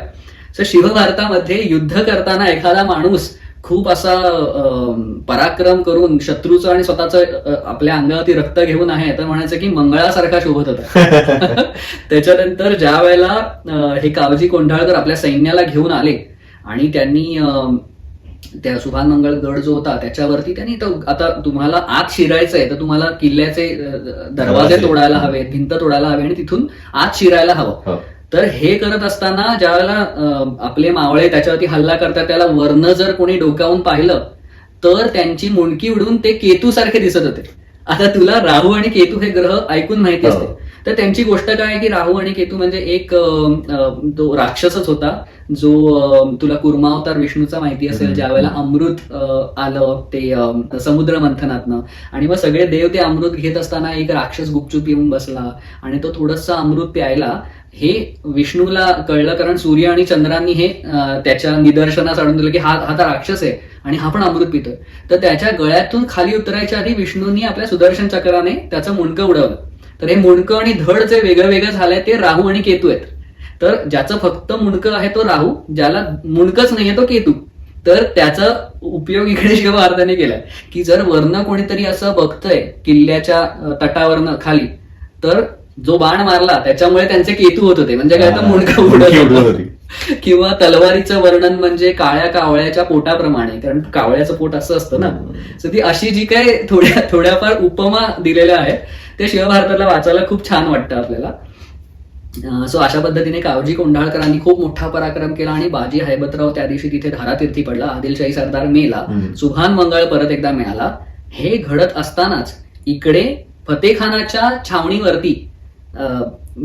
तर शिवभारतामध्ये युद्ध करताना एखादा माणूस खूप असा पराक्रम करून शत्रूचं आणि स्वतःचं आपल्या अंगावरती रक्त घेऊन आहे, तर म्हणायचं की मंगळासारखा शोभत होता. त्याच्यानंतर ज्या वेळेला हे कावजी कोंढाळकर आपल्या सैन्याला घेऊन आले आणि त्यांनी त्या सुभान मंगळ गड जो होता त्याच्यावरती त्यांनी, आता तुम्हाला आत शिरायचंय तर तुम्हाला किल्ल्याचे दरवाजे तोडायला हवे, भिंत तोडायला हवे आणि तिथून आत शिरायला हवं. तर हे करत असताना ज्या वेळेला आपले मावळे त्याच्यावरती हल्ला करतात, त्याला वरनं जर कोणी डोकावून पाहिलं तर त्यांची मुंडकी उडून ते केतू सारखे दिसत होते. आता तुला राहू आणि केतू हे ग्रह ऐकून माहिती असते, तर त्यांची गोष्ट काय आहे की राहू आणि केतू म्हणजे एक तो राक्षसच होता जो तुला कुर्मावतार विष्णूचा माहिती असेल, ज्या वेळेला अमृत आलं ते समुद्र मंथनातनं आणि मग सगळे देव ते अमृत घेत असताना एक राक्षस गुपचूप येऊन बसला आणि तो थोडंसं अमृत प्यायला. हे विष्णूला कळलं कारण सूर्य आणि चंद्रांनी हे त्याच्या निदर्शनास आणून दिलं की हा तर राक्षस आहे आणि हा पण अमृत पितोय. तर त्याच्या गळ्यातून खाली उतरायच्या आधी विष्णूंनी आपल्या सुदर्शन चक्राने त्याचं मुंडकं उडवलं. तर हे मुंडकं आणि धड जे वेगळं वेगळं झालंय ते राहू आणि केतू आहेत. तर ज्याचं फक्त मुंडकं आहे तो राहू, ज्याला मुंडकच नाहीये तो केतू. तर त्याचा उपयोग इकडे शिवभारताने केलाय की जर वरनं कोणीतरी असं बघतंय किल्ल्याच्या तटावरनं खाली, तर जो बाण मारला त्याच्यामुळे त्यांचे केतू होत होते, म्हणजे काय तर मुंडकं उडत होती. किंवा तलवारीचं वर्णन म्हणजे काळ्या कावळ्याच्या पोटाप्रमाणे, कारण कावळ्याचं पोट असं असतं ना. सो ती अशी जी काही थोड्याफार उपमा दिलेल्या आहेत ते शिवभारताला वाचायला खूप छान वाटतं आपल्याला. सो अशा पद्धतीने कावजी कोंढाळकरांनी खूप मोठा पराक्रम केला आणि बाजी हैबतराव त्या दिवशी तिथे धारातीर्थी पडला. आदिलशाही सरदार मेला, सुभान मंगळ परत एकदा मिळाला. हे घडत असतानाच इकडे फतेखानाच्या छावणीवरती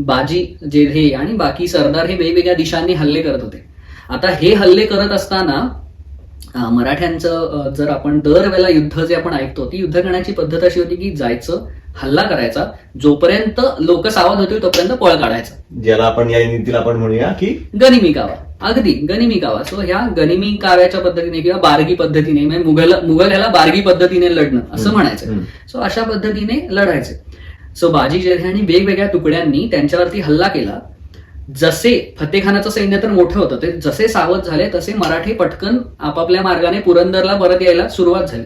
बाजी जेधे आणि बाकी सरदार हे वेगवेगळ्या दिशांनी हल्ले करत होते. आता हे हल्ले करत असताना मराठ्यांचं जर आपण दरवेळेला युद्ध जे आपण ऐकतो ती युद्ध करण्याची पद्धत अशी होती की जायचं, हल्ला करायचा, जोपर्यंत लोक सावध होतील तोपर्यंत पळ काढायचा, ज्याला आपण या नीतीला आपण म्हणूया की गनिमी कावा. अगदी गनिमी कावा. सो ह्या गनिमी काव्याच्या पद्धतीने किंवा बारगी पद्धतीने, म्हणजे मुघल ह्याला बारगी पद्धतीने लढणं असं म्हणायचं. सो अशा पद्धतीने लढायचे. सो बाजी जेध्यांनी वेगवेगळ्या तुकड्यांनी त्यांच्यावरती हल्ला केला. जसे फतेखानाचं सैन्य तर मोठं होतं, ते जसे सावध झाले तसे मराठी पटकन आपापल्या मार्गाने पुरंदरला परत यायला सुरुवात झाली.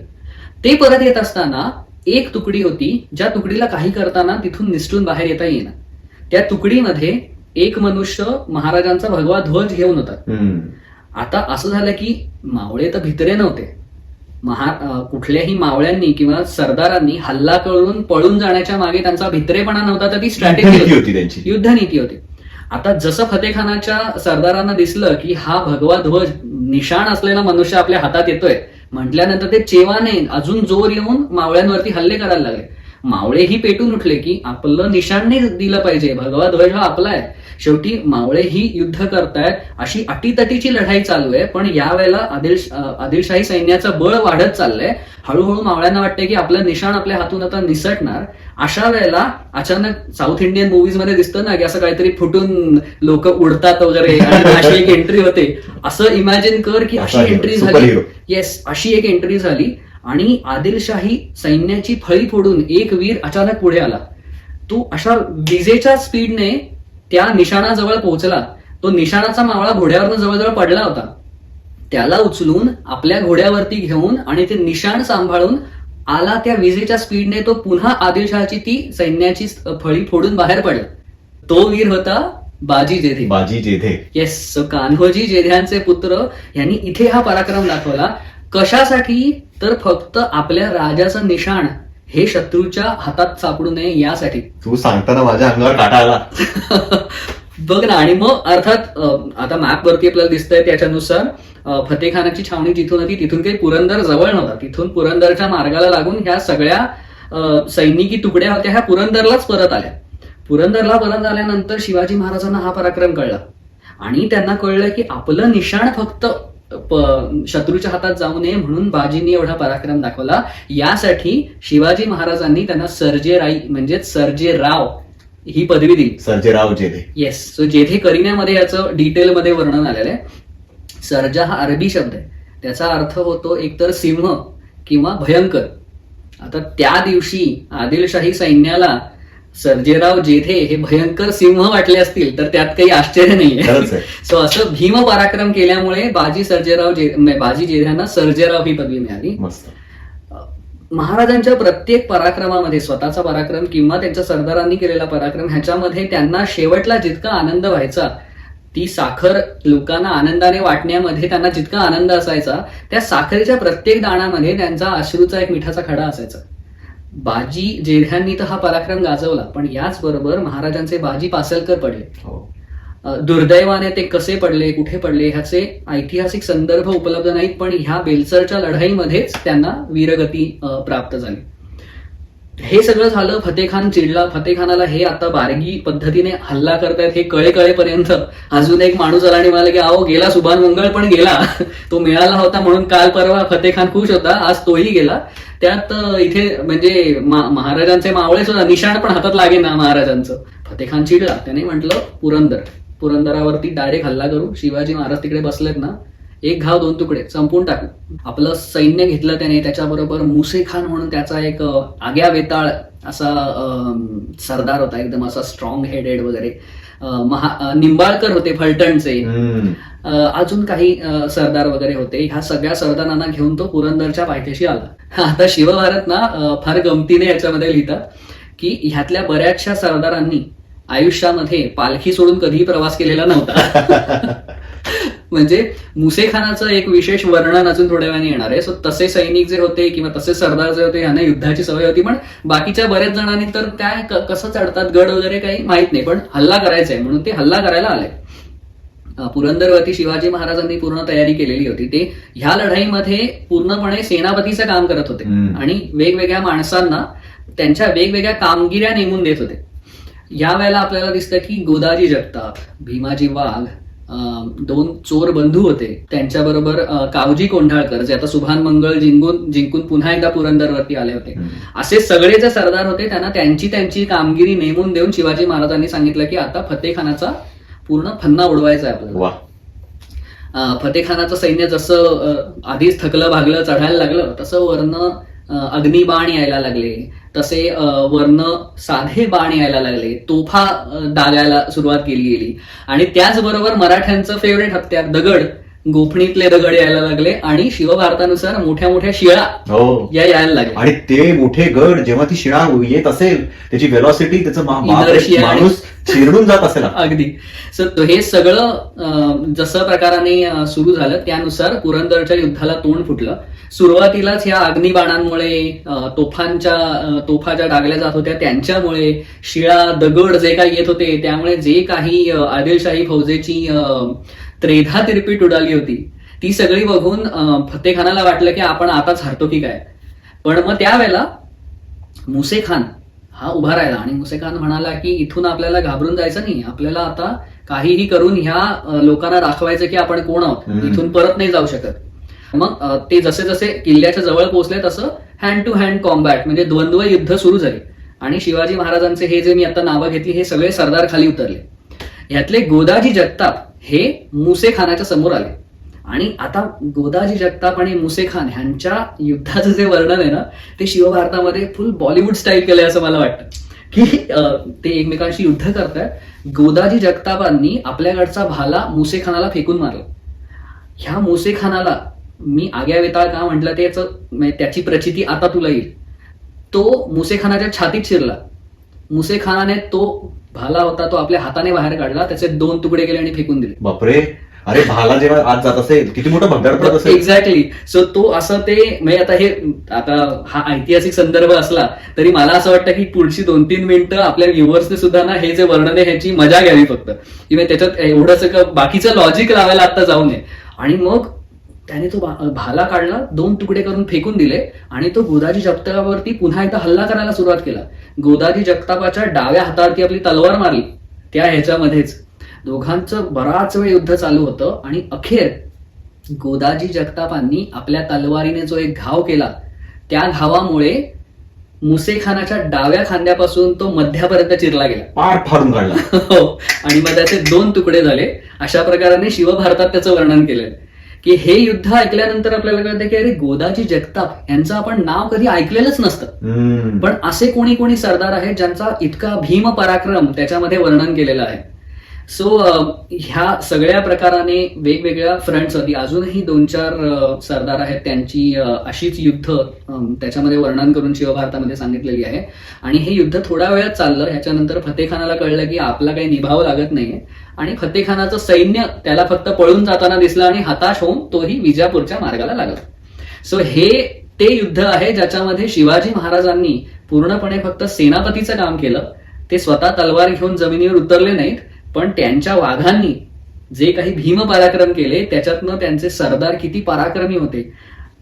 ते परत येत असताना एक तुकडी होती ज्या तुकडीला काही करताना तिथून निसटून बाहेर येता येईना. त्या तुकडीमध्ये एक मनुष्य महाराजांचा भगवा ध्वज घेऊन होता. आता असं झालं की मावळे तर भितरे नव्हते. कुठल्याही मावळ्यांनी किंवा सरदारांनी हल्ला करून पळून जाण्याच्या मागे त्यांचा भित्रेपणा नव्हता, तर ती स्ट्रॅटेजी होती, त्यांची युद्धनीती होती. आता जसं फतेखानाच्या सरदारांना दिसलं की हा भगवा ध्वज निशाण असलेला मनुष्य आपल्या हातात येतोय, म्हटल्यानंतर ते चेवाने अजून जोर येऊन मावळ्यांवरती हल्ले करायला लागले. मावळेही पेटून उठले की आपलं निशाण नाही दिलं पाहिजे, भगवा ध्वज हा आपला आहे. शेवटी मावळेही युद्ध करतायत, अशी अटीतटीची लढाई चालू आहे. पण यावेळेला आदिलशाही सैन्याचं बळ वाढत चाललंय. हळूहळू मावळ्यांना वाटतंय की आपलं निशाण आपल्या हातून आता निसटणार. अशा वेळेला अचानक साऊथ इंडियन मूवीज मध्ये दिसतं ना की असं काहीतरी फुटून लोक उडतात वगैरे आणि अशी एक एंट्री होते. असं इमॅजिन कर की अशी एंट्री झाली. येस, अशी एक एंट्री झाली आणि आदिलशाही सैन्याची फळी फोडून एक वीर अचानक पुढे आला. तो अशा विजेच्या स्पीडने त्या निशाणाजवळ पोहोचला. तो निशाणाचा मावळा घोड्यावरनं जवळजवळ पडला होता. त्याला उचलून आपल्या घोड्यावरती घेऊन आणि ते निशाण सांभाळून आला. त्या विजेच्या स्पीडने तो पुन्हा आदिलशहाची ती सैन्याची फळी फोडून बाहेर पडला. तो वीर होता बाजी जेधे. बाजी जेधे. येस, सो कान्होजी जेध्यांचे पुत्र यांनी इथे हा पराक्रम दाखवला. कशासाठी? तर फक्त आपल्या राजाचं निशाण हे शत्रूच्या हातात सापडू नये यासाठी. तू सांगताना माझ्या अंगावर काटा आला. बघ ना. आणि मग अर्थात आता मॅप वरती आपल्याला दिसतंय त्याच्यानुसार फतेखानाची छावणी जिथून होती तिथून काही पुरंदर जवळ नव्हता. तिथून पुरंदरच्या मार्गाला लागून ह्या सगळ्या सैनिकी तुकड्या होत्या ह्या पुरंदरलाच परत आल्या. पुरंदरला परत आल्यानंतर शिवाजी महाराजांना हा पराक्रम कळला आणि त्यांना कळलं की आपलं निशाण फक्त शत्रूच्या हातात जाऊ नये म्हणून बाजींनी एवढा पराक्रम दाखवला. यासाठी शिवाजी महाराजांनी त्यांना सर्जेराई म्हणजेच सर्जेराव ही पदवी दिली. सर्जेराव जेधे. येस, सो जेधे करिण्यामध्ये याचं डिटेलमध्ये वर्णन आलेलं आहे. सर्जा हा अरबी शब्द आहे. त्याचा अर्थ होतो एकतर सिंह किंवा भयंकर. आता त्या दिवशी आदिलशाही सैन्याला सर्जेराव जेधे हे भयंकर सिंह वाटले असतील तर त्यात काही आश्चर्य नाहीये. सो असं भीम पराक्रम केल्यामुळे बाजी जेध्यांना सर्जेराव ही पदवी मिळाली. महाराजांच्या प्रत्येक पराक्रमामध्ये स्वतःचा पराक्रम किंवा त्यांच्या सरदारांनी केलेला पराक्रम ह्याच्यामध्ये त्यांना शेवटला जितका आनंद व्हायचा, ती साखर लोकांना आनंदाने वाटण्यामध्ये त्यांना जितका आनंद असायचा, त्या साखरेच्या प्रत्येक दाण्यामध्ये त्यांचा अश्रूचा एक मिठाचा खडा असायचा. बाजी जेध्यांनी तर हा पराक्रम गाजवला, पण याचबरोबर महाराजांचे बाजी पासलकर पडले. दुर्दैवाने ते कसे पडले, कुठे पडले ह्याचे ऐतिहासिक संदर्भ उपलब्ध नाहीत, पण ह्या बेलसरच्या लढाईमध्येच त्यांना वीरगती प्राप्त झाली. हे सगळं झालं. फतेखान चिडला. फतेखानाला हे आता बारगी पद्धतीने हल्ला करतायत हे कळेपर्यंत अजून एक माणूस आला आणि म्हणाला की अहो गेला सुभान मंगळ पण गेला. तो मिळाला होता म्हणून काल परवा फतेखान खुश होता, आज तोही गेला. त्यात इथे म्हणजे महाराजांचे मावळे सुद्धा निशाण पण हातात लागे ना महाराजांचं. फतेखान चिडला. त्याने म्हटलं पुरंदरावरती डायरेक्ट हल्ला करू. शिवाजी महाराज तिकडे बसलेत ना, एक घाव दोन तुकडे संपून टाकू. आपलं सैन्य घेतलं त्याने. त्याच्याबरोबर मुसे खान म्हणून त्याचा एक आग्या वेताळ असा सरदार होता, एकदम असा स्ट्रॉंग हेडेड वगैरे. निंबाळकर होते फलटणचे. अजून काही सरदार वगैरे होते. ह्या सगळ्या सरदारांना घेऊन तो पुरंदरच्या पायथ्याशी आला. आता शिवभारत ना फार गमतीने याच्यामध्ये लिहितात की ह्यातल्या बऱ्याचशा सरदारांनी आयुष्यामध्ये पालखी सोडून कधीही प्रवास केलेला नव्हता. म्हणजे मुसेखानाचं एक विशेष वर्णन अजून थोड्या वेळाने येणार आहे. सो तसे सैनिक जे होते किंवा तसे सरदार जे होते यांना युद्धाची सवय होती, पण बाकीच्या बऱ्याच जणांनी तर काय कसं चढतात गड वगैरे काही माहित नाही, पण हल्ला करायचा आहे म्हणून ते हल्ला करायला आले. पुरंदरवरती शिवाजी महाराजांनी पूर्ण तयारी केलेली होती. ते ह्या लढाईमध्ये पूर्णपणे सेनापतीचं काम करत होते आणि वेगवेगळ्या माणसांना त्यांच्या वेगवेगळ्या कामगिऱ्या नेमून देत होते. या वेळेला आपल्याला दिसतं की गोदाजी जगताप, भीमाजी वाघ, दोन चोर बंधू होते, त्यांच्याबरोबर कावजी कोंढाळकर जे आता सुभान मंगळ जिंकून पुन्हा एकदा पुरंदरवरती आले होते. असे सगळे जे सरदार होते त्यांना त्यांची कामगिरी नेमून देऊन शिवाजी महाराजांनी सांगितलं की आता फतेखानाचा पूर्ण फन्ना उडवायचा आहे आपल्याला. फतेखानाचं सैन्य जसं आधीच थकलं भागलं चढायला लागलं तसं वरनं अग्निबाण यायला लागले, तसे वर्ण साधे बाण यायला लागले, तोफा डागायला सुरुवात केली गेली आणि त्याचबरोबर मराठ्यांचं फेवरेट हत्यार दगड, गोफणीतले दगड यायला लागले आणि शिवभारतानुसार मोठ्या मोठ्या शिळा यायला लागल्या. आणि ते मोठे गड जेव्हा ती शिळा येत असेल त्याची वेलॉसिटी त्याचं माणूस चिरडून जात असेल अगदी. सो हे सगळं जसं प्रकाराने सुरू झालं त्यानुसार पुरंदरच्या युद्धाला तोंड फुटलं. सुरुवातीलाच ह्या अग्निबाणांमुळे तोफा ज्या डागल्या जात होत्या त्यांच्यामुळे शिळा दगड जे काही येत होते त्यामुळे जे काही आदिलशाही फौजेची त्रेधा तिरपीट उडाली होती ती सगळी बघून फतेखानाला वाटलं की आपण आताच हरतो की काय. पण मग त्यावेळेला मुसे खान हा उभा राहिला आणि मुसे खान म्हणाला की इथून आपल्याला घाबरून जायचं नाही, आपल्याला आता काहीही करून ह्या लोकांना दाखवायचं की आपण कोण आहोत, इथून परत नाही जाऊ शकत. मग ते जसे जसे किल्ल्याच्या जवळ पोहोचले तसं हँड टू हँड कॉम्बॅट म्हणजे द्वंद्व युद्ध सुरू झाले आणि शिवाजी महाराजांचे हे जे मी आता नावं घेतली हे सगळे सरदार खाली उतरले. यातले गोदाजी जगताप हे मुसे खानाच्या समोर आले आणि आता गोदाजी जगताप आणि मुसे खान ह्यांच्या युद्धाचं जे वर्णन आहे ना ते शिवभारतामध्ये फुल बॉलिवूड स्टाईल केलंय असं मला वाटतं की ते एकमेकांशी युद्ध करतायत. गोदाजी जगतापांनी आपल्याकडचा भाला मुसे खानाला फेकून मारला. ह्या मुसे खानाला मी आग्या वेताळ का म्हटलं त्याची प्रचिती आता तुला येईल. तो मुसे खानाच्या छातीत शिरला. मुसे खानाने तो भाला होता तो आपल्या हाताने बाहेर काढला, त्याचे 2 तुकडे केले आणि फेकून दिले. बापरे, अरे भाला जेव्हा आत जात असेल किती मोठं भगदाड पडत असेल. एक्झॅक्टली. सो तो असं ते म्हणजे आता हा ऐतिहासिक संदर्भ असला तरी मला असं वाटतं की पुढची 2-3 मिनिटं आपल्या व्ह्युअर्सने सुद्धा ना हे जे वर्णन आहे ह्याची मजा घ्यावी फक्त, किंवा त्याच्यात एवढं सगळं बाकीचं लॉजिक लावायला आता जाऊ नये. आणि मग त्याने तो भाला काढला, 2 तुकडे करून फेकून दिले आणि तो गोदाजी जगतापावरती पुन्हा एकदा हल्ला करायला सुरुवात केला. गोदाजी जगतापाच्या डाव्या हातावरती आपली तलवार मारली. त्या ह्याच्यामध्येच दोघांचं बराच वेळ युद्ध चालू होतं आणि अखेर गोदाजी जगतापांनी आपल्या तलवारीने जो एक घाव केला त्या घावामुळे मुसे खानाच्या डाव्या खांद्यापासून तो मध्यापर्यंत चिरला गेला, पार फाडून काढला. हो. आणि मग त्याचे 2 तुकडे झाले. अशा प्रकारे शिवभारतात त्याचं वर्णन केलंय की हे युद्ध ऐकल्यानंतर आपल्याला कळतं की अरे गोदाजी जगताप यांचं आपण नाव कधी ऐकलेलंच नसतं, पण असे कोणी कोणी सरदार आहेत ज्यांचा इतका भीम पराक्रम त्याच्यामध्ये वर्णन केलेलं आहे. सो ह्या सगळ्या प्रकाराने वेगवेगळ्या फ्रंट्सवरती अजूनही 2-4 सरदार आहेत त्यांची अशीच युद्ध त्याच्यामध्ये वर्णन करून शिवभारतामध्ये सांगितलेली आहे. आणि हे युद्ध थोड्या वेळात चाललं. ह्याच्यानंतर फतेखानाला कळलं की आपला काही निभाव लागत नाहीये आणि फतेखानाचं सैन्य त्याला फक्त पळून जाताना दिसलं आणि हताश होऊन तोही विजापूरच्या मार्गाला लागला. सो हे ते युद्ध आहे ज्याच्यामध्ये शिवाजी महाराजांनी पूर्णपणे फक्त सेनापतीचं काम केलं. ते स्वतः तलवार घेऊन जमिनीवर उतरले नाहीत, पण त्यांच्या वाघांनी जे काही भीम पराक्रम केले त्याच्यातनं त्यांचे सरदार किती पराक्रमी होते.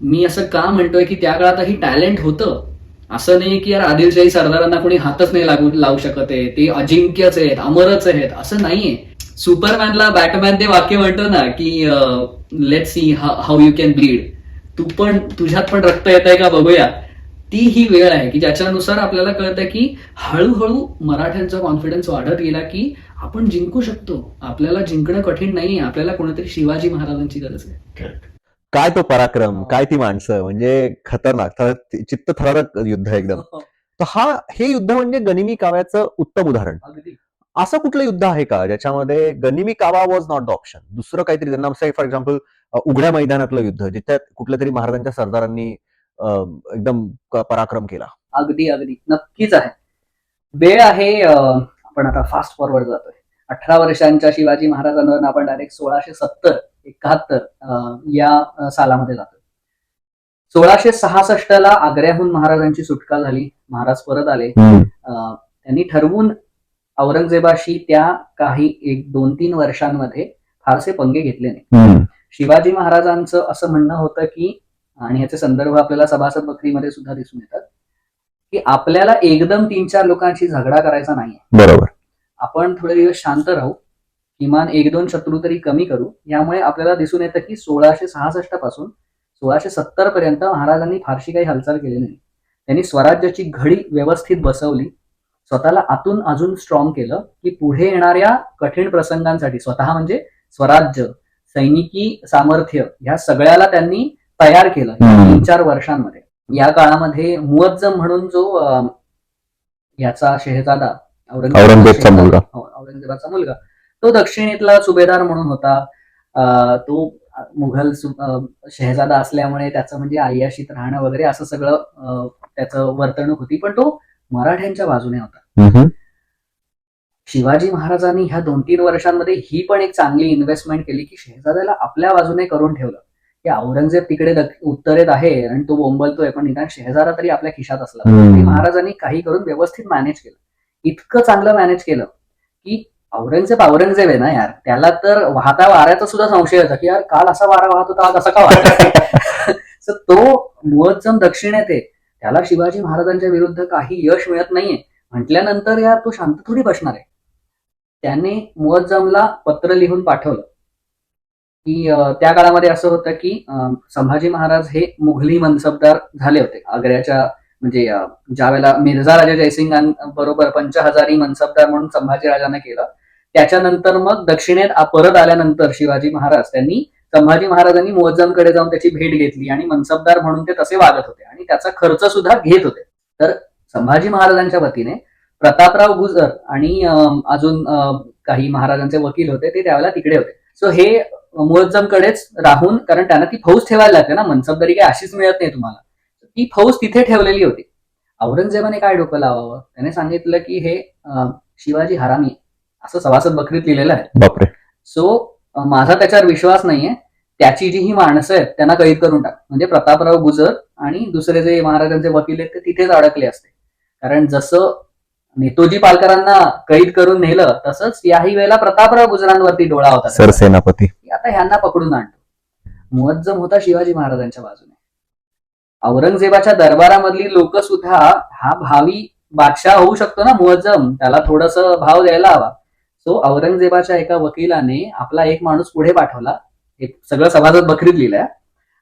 मी असं का म्हणतोय की त्या काळातही टॅलेंट होतं. असं नाही की यार आदिलशाही सरदारांना कोणी हातच नाही लावू शकत आहे, ते अजिंक्यच आहेत, अमरच आहेत, असं नाहीये. सुपरमॅनला बॅटमॅन ते वाक्य म्हणतो ना की let see how you can bleed, तू पण तुझ्यात पण रक्त येत आहे का बघूया. ती ही वेळ आहे की ज्याच्यानुसार आपल्याला कळतं की हळूहळू मराठ्यांचा कॉन्फिडन्स वाढत गेला की आपण जिंकू शकतो, आपल्याला जिंकणं कठीण नाहीये, आपल्याला कोणीतरी शिवाजी महाराजांची गरज आहे. काय तो पराक्रम, काय ती माणसं, म्हणजे खतरनाक, चित्त थरारक युद्ध एकदम. तर हे युद्ध म्हणजे गनिमी काव्याचं उत्तम उदाहरण. अगदी. असं कुठलं युद्ध आहे का ज्याच्यामध्ये गनिमी कावा वॉज नॉट द ऑप्शन, दुसरं काहीतरी त्यांना फॉर एक्झाम्पल उघड्या मैदानातलं युद्ध जिथे कुठल्या तरी महाराजांच्या सरदारांनी एकदम पराक्रम केला. अगदी अगदी नक्कीच आहे. वेळ आहे आपण आता फास्ट फॉरवर्ड जातोय. 18 वर्षांच्या शिवाजी महाराजांवर आपण डायरेक्ट 1670-71 या सालामध्ये जातोय. 1666 आग्र्याहून महाराजांची सुटका झाली. महाराज परत आले. त्यांनी ठरवून औरंगजेबाशी त्या काही 1-2-3 वर्षांमध्ये फारसे पंगे घेतले नाही. शिवाजी महाराजांचं असं म्हणणं होतं की, आणि ह्याचे संदर्भ आपल्याला सभासद बकरीमध्ये सुद्धा दिसून येतात, की आपल्याला एकदम 3-4 लोकांशी झगडा करायचा नाहीये. बरोबर. आपण थोडे दिवस शांत राहू, किमान 1-2 शत्रू तरी कमी करू. यामुळे आपल्याला दिसून येतं की 1666 पासून 1670 पर्यंत महाराजांनी फारशी काही हालचाल केली नाही. त्यांनी स्वराज्याची घडी व्यवस्थित बसवली, स्वतःला आतून अजून स्ट्रॉंग केलं की पुढे येणाऱ्या कठीण प्रसंगांसाठी स्वतः म्हणजे स्वराज्य, सैनिकी सामर्थ्य ह्या सगळ्याला त्यांनी तयार केलं 3-4 वर्षांमध्ये. या काळामध्ये मुअज्जम म्हणून जो याचा शेहजादा औरंगजेबाचा मुलगा तो दक्षिणेतला सुभेदार म्हणून होता. तो मुघल शेहजादा असल्यामुळे त्याचं म्हणजे आय्याशीत राहणं वगैरे असं सगळं त्याचं वर्तणूक होती, पण तो मराठ्यांच्या बाजूने होता. शिवाजी महाराजांनी ह्या 2-3 वर्षांमध्ये ही पण एक चांगली इन्व्हेस्टमेंट केली की शेहजाद्याला आपल्या बाजूने करून ठेवलं की औरंगजेब तिकडे उत्तरेत आहे आणि तो बोंबलतोय, पण निदान शेहजादा तरी आपल्या खिशात असला. महाराजांनी काही करून व्यवस्थित मॅनेज केलं. इतकं चांगलं मॅनेज केलं की औरंगजेब आहे ना यार, त्याला तर वाहता वाऱ्याचा सुद्धा संशय होता की यार काल असा वारा वाहत होता, आज असा का वारा So, तो मुअज्जम दक्षिणेत आहे, त्याला शिवाजी महाराजांच्या विरुद्ध काही यश मिळत नाहीये म्हटल्यानंतर यार तो शांत थोडी बसणार आहे. त्याने मुअज्जमला पत्र लिहून पाठवलं की त्या काळामध्ये असं होतं की संभाजी महाराज हे मुघली मनसबदार झाले होते आग्र्याच्या, म्हणजे ज्या वेळेला मिर्झा राजा जयसिंग बरोबर पंचहजारी मनसबदार म्हणून संभाजी राजाने केलं, त्याच्यानंतर मग दक्षिणेत परत आल्यानंतर शिवाजी महाराज त्यांनी संभाजी महाराजांनी मुअज्जमकडे जाऊन त्याची भेट घेतली आणि मनसबदार म्हणून ते तसे वागत होते आणि त्याचा खर्च सुद्धा घेत होते. तर संभाजी महाराजांच्या वतीने प्रतापराव गुजर आणि अजून काही महाराजांचे वकील होते ते त्यावेळेला तिकडे होते. सो हे मुअज्जमकडेच राहून, कारण त्यांना ती फौज ठेवायला लागते ना, मनसबदारी काही अशीच मिळत नाही तुम्हाला, ती फौज तिथे ठेवलेली होती. औरंगजेबाने काय डोकं लावावं, त्याने सांगितलं की हे शिवाजी हरामी असं सभासद बकरीत लिहिलेलं आहे. बापरे. सो माझा त्याच्यावर विश्वास नाहीये, त्याची जी ही माणसं आहेत त्यांना कैद करून टाक. म्हणजे प्रतापराव गुजर आणि दुसरे जे महाराजांचे वकील आहेत ते तिथेच अडकले असते. कारण जसं नेतोजी पालकरांना कैद करून नेलं तसंच याही वेळेला प्रतापराव गुजरांवरती डोळा होता. सरसेनापती आता ह्यांना पकडून आणतो. मुअज्जम होता शिवाजी महाराजांच्या बाजूने. औरंगजेबाच्या दरबारामधली लोक सुद्धा, हा भावी बादशाह होऊ शकतो ना मुअज्जम, त्याला थोडस भाव द्यायला हवा. सो औरंगजेबाच्या एका वकिलाने आपला एक माणूस पुढे पाठवला, एक सगळं सभासद बकरीत लिहिलंय,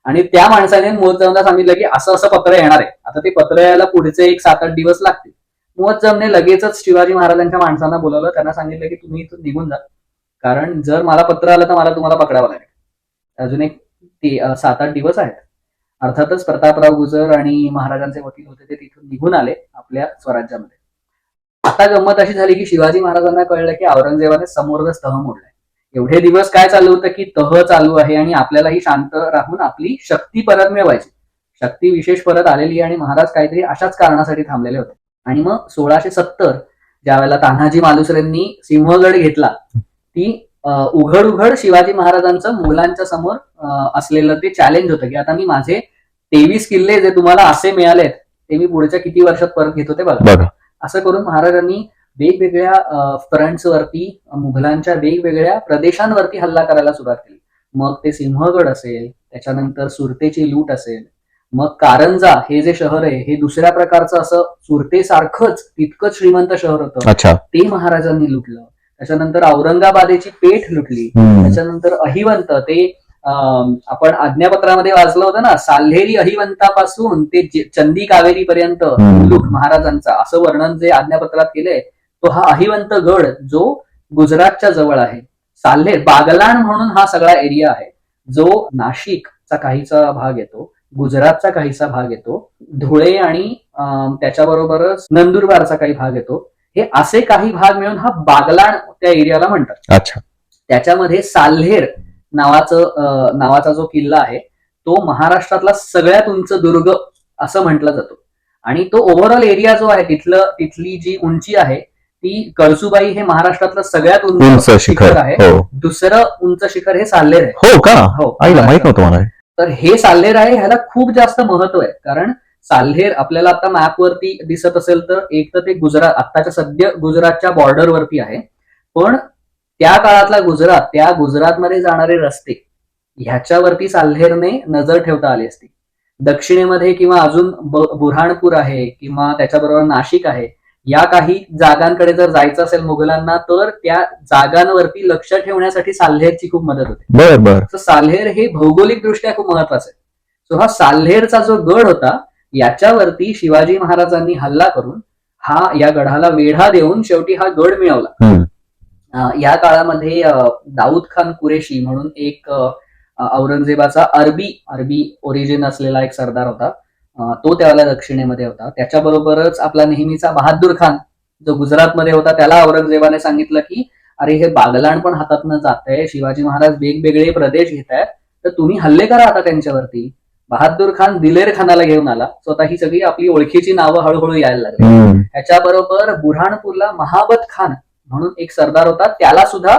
आणि त्या माणसाने मुअज्जमला सांगितलं की असं असं पत्र येणार आहे. आता ते पत्र यायला पुढचे 1-7-8 दिवस लागतील. मुअज्जमने लगेचच शिवाजी महाराजांच्या माणसांना बोलावलं, त्यांना सांगितलं की तुम्ही इथून निघून जा, कारण जर मला पत्र आलं तर मला तुम्हाला पकडावं लागेल. अजून एक 7-8 दिवस आहेत. अर्थातच प्रतापराव गुजर आणि महाराजांचे वकील होते ते तिथून निघून आले आपल्या स्वराज्यामध्ये. आता गंमत अशी झाली की शिवाजी महाराजांना कळलं की औरंगजेबाने समोरच तह मोडलाय. एवढे दिवस काय चालू होतं की तह चालू आहे आणि आपल्यालाही शांत राहून आपली शक्ती परत मिळवायची, शक्ती विशेष परत आलेली आणि महाराज काहीतरी अशाच कारणासाठी थांबलेले होते. आणि मग 1670 ज्या वेळेला तान्हाजी मालुसरेंनी सिंहगड घेतला, ती उघड शिवाजी महाराजांचं मुघलांच्या समोर असलेलं ते चॅलेंज होतं की आता मी माझे 23 किल्ले जे तुम्हाला असे मिळालेत ते मी पुढच्या किती वर्षात परत घेत होते बघा. असं करून महाराजांनी वेगवेगळ्या फ्रंट्सवरती, मुघलांच्या वेगवेगळ्या प्रदेशांवरती हल्ला करायला सुरुवात केली. मग ते सिंहगड असेल, त्याच्यानंतर सुरतेची लूट असेल, मग कारंजा हे जे शहर आहे हे दुसऱ्या प्रकारचं असं सुरतेसारखंच तितकंच श्रीमंत शहर होतं, ते महाराजांनी लुटलं. त्याच्यानंतर औरंगाबादेची पेठ लुटली. त्याच्यानंतर अहिवंत, ते आपण आज्ञापत्रामध्ये वाचलं होतं ना, साल्हेरी अहिवंतापासून ते चंदी कावेरी पर्यंत मुलूक महाराजांचा असं वर्णन जे आज्ञापत्रात केलंय, तो हा अहिवंत गड जो गुजरातच्या जवळ आहे. साल्हेर, बागलाण म्हणून हा सगळा एरिया आहे जो नाशिकचा काहीसा भाग येतो, गुजरातचा काहीसा भाग येतो, धुळे आणि त्याच्याबरोबरच नंदुरबारचा काही भाग येतो. हे असे काही भाग मिळून हा बागलाण त्या एरियाला म्हणतात. अच्छा. त्याच्यामध्ये साल्हेर नावाचा जो किल्ला आहे तो महाराष्ट्रातला सगळ्यात उंच दुर्ग असं म्हटलं जातो. आणि तो ओव्हरऑल एरिया जो आहे तिथली जी उंची आहे ती कळसुबाई हे महाराष्ट्रातलं सगळ्यात उंच शिखर आहे. दुसरं उंच शिखर हे साल्हेर आहे. हो का? हो, माहित नव्हतं मला. तर हे साल्हेर आहे, ह्याला खूप जास्त महत्व आहे. कारण साल्हेर आपल्याला आता मॅपवरती दिसत असेल तर एक तर ते गुजरात, आत्ताच्या सध्या गुजरातच्या बॉर्डरवरती आहे, पण त्या काळातला गुजरात, त्या गुजरातमध्ये जाणारे रस्ते ह्याच्यावरती साल्हेरने नजर ठेवता आली असती. दक्षिणेमध्ये किंवा अजून बुऱ्हाणपूर आहे किंवा त्याच्याबरोबर नाशिक आहे, या काही जागांकडे जर जायचं असेल मुघलांना तर त्या जागांवरती लक्ष ठेवण्यासाठी साल्हेरची खूप मदत होते. बरोबर. साल्हेर हे भौगोलिक दृष्ट्या खूप महत्वाचं आहे. सो हा साल्हेरचा जो गड होता याच्यावरती शिवाजी महाराजांनी हल्ला करून या गडाला वेढा देऊन शेवटी हा गड मिळवला. या काळामध्ये दाऊद खान कुरेशी म्हणून एक औरंगजेबाचा अरबी ओरिजिन असलेला एक सरदार होता, तो त्यावेळेला दक्षिणेमध्ये होता. त्याच्याबरोबरच आपला नेहमीचा बहादूर खान जो गुजरातमध्ये होता, त्याला औरंगजेबाने सांगितलं की अरे हे बागलाण पण हातातनं जात आहे, शिवाजी महाराज वेगवेगळे प्रदेश घेत आहेत, तर तुम्ही हल्ले करा आता त्यांच्यावरती. बहादूर खान दिलेर खानाला घेऊन आला. स्वतः ही सगळी आपली ओळखीची नावं हळूहळू यायला लागली. त्याच्याबरोबर बुऱ्हाणपूरला महाबत खान म्हणून एक सरदार होता, त्याला सुद्धा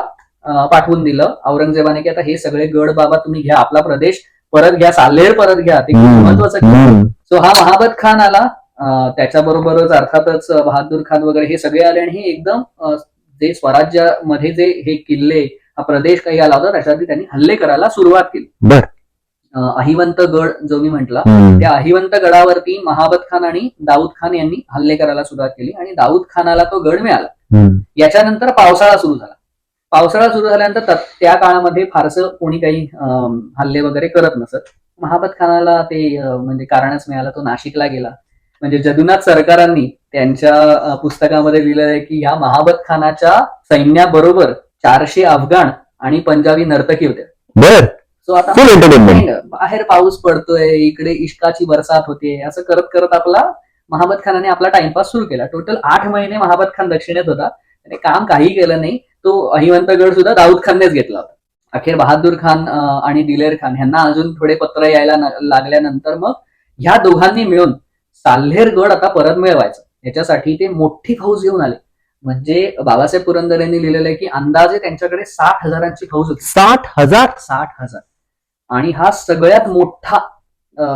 पाठवून दिलं औरंगजेबाने की आता हे सगळे गड बाबा तुम्ही घ्या, आपला प्रदेश परत घ्या, साल्हेर परत घ्या, ते खूप महत्वाचं. सो हा महाबत खान आला, त्याच्याबरोबरच अर्थातच बहादूर खान वगैरे हे सगळे आले आणि हे एकदम जे स्वराज्यामध्ये जे हे किल्ले हा प्रदेश काही आला होता त्याच्यावरती त्यांनी हल्ले करायला सुरुवात केली. बर. अहिवंत गड जो मी म्हटला, हम्म. त्या अहिवंत गडावरती महाबत खान आणि दाऊद खान यांनी हल्ले करायला सुरुवात केली आणि दाऊद खानाला तो गड मिळाला. हम्म. याच्यानंतर पावसाळा सुरू झाला. पावसाळा सुरू झाल्यानंतर त्या काळामध्ये फारसं कोणी काही हल्ले वगैरे करत नसत. महाबत खानाला ते म्हणजे कारणच मिळालं, तो नाशिकला गेला. म्हणजे जदुनाथ सरकारांनी त्यांच्या पुस्तकामध्ये लिहिलं आहे की या महाबत खानाच्या सैन्याबरोबर 400 अफगाण आणि पंजाबी नर्तकी होत्या. बर. सो आता फुल एंटरटेनमेंट. बाहेर पाऊस पडतोय, इकडे इश्काची बरसात होते, असं करत करत आपला महाबत खानाने आपला टाइमपास सुरू केला. टोटल 8 महिने महाबत खान दक्षिणेत होता. त्याने काम काही केलं नाही. तो अहिवंतगड सुद्धा दाऊद खाननेच घेतला होता. अखेर बहादूर खान आणि दिलेर खान यांना अजून थोडे पत्र यायला लागल्यानंतर मग ह्या दोघांनी मिळून साल्हेर गड आता परत मिळवायचा, याच्यासाठी ते मोठी फौज घेऊन आले. म्हणजे बाबासाहेब पुरंदर यांनी लिहिलेलं आहे की अंदाजे त्यांच्याकडे 60,000ची फौज होती. 60,000. आणि हा सगळ्यात मोठा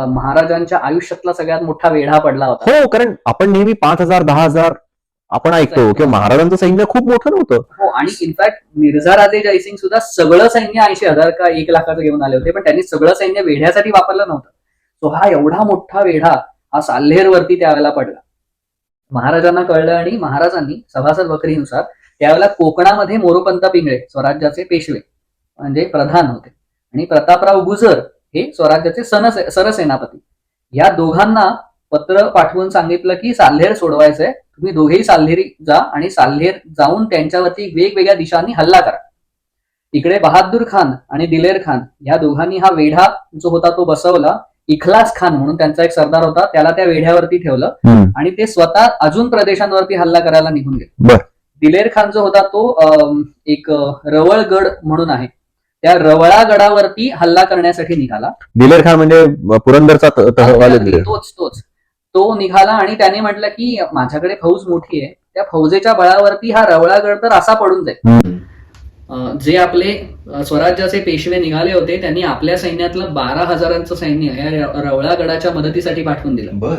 महाराजांच्या आयुष्यातला सगळ्यात मोठा वेढा पडला होता. हो, कारण आपण नेहमी 5,000 10,000 आपण ऐकतो किंवा महाराजांचं सैन्य खूप मोठं नव्हतं. हो, आणि इनफॅक्ट मिर्झा राजे जयसिंग सुद्धा सगळं सैन्य 80,000 का 1 लाखाचं घेऊन आले होते, पण त्यांनी सगळं सैन्य वेढ्यासाठी वापरलं नव्हतं. सो हा एवढा मोठा वेढा हा साल्हेरवरती त्यावेळेला पडला. महाराजांना कळलं आणि महाराजांनी सभासद वक्रीनुसार त्यावेळेला कोकणामध्ये मोरोपंत पिंगळे स्वराज्याचे पेशवे म्हणजे प्रधान होते आणि प्रतापराव गुजर हे स्वराज्याचे सरसेनापती, या दोघांना पत्र पाठवून सांगितलं की साल्हेर सोडवायचंय, तुम्ही दोघेही साल्हेरी जा आणि साल्हेर जाऊन त्यांच्यावरती वेगवेगळ्या दिशांनी हल्ला करा. इकडे बहादूर खान आणि दिलेर खान या दोघांनी हा वेढा जो होता तो बसवला. इखलास खान म्हणून त्यांचा एक सरदार होता, त्याला त्या वेढ्यावरती ठेवलं आणि ते स्वतः अजून प्रदेशांवरती हल्ला करायला निघून गेले. दिलेर खान जो होता तो एक रवळगड म्हणून आहे, त्या रवळा गडावरती हल्ला करण्यासाठी निघाला. दिलेर खान म्हणजे पुरंदरचा तोच तो निघाला आणि त्याने म्हटलं की माझ्याकडे फौज मोठी आहे, त्या फौजेच्या बळावरती हा रवळागड तर असा पडून जाईल. जे आपले स्वराज्याचे पेशवे निघाले होते त्यांनी आपल्या सैन्यातलं 12,000चं सैन्य या रवळागडाच्या मदतीसाठी पाठवून दिलं.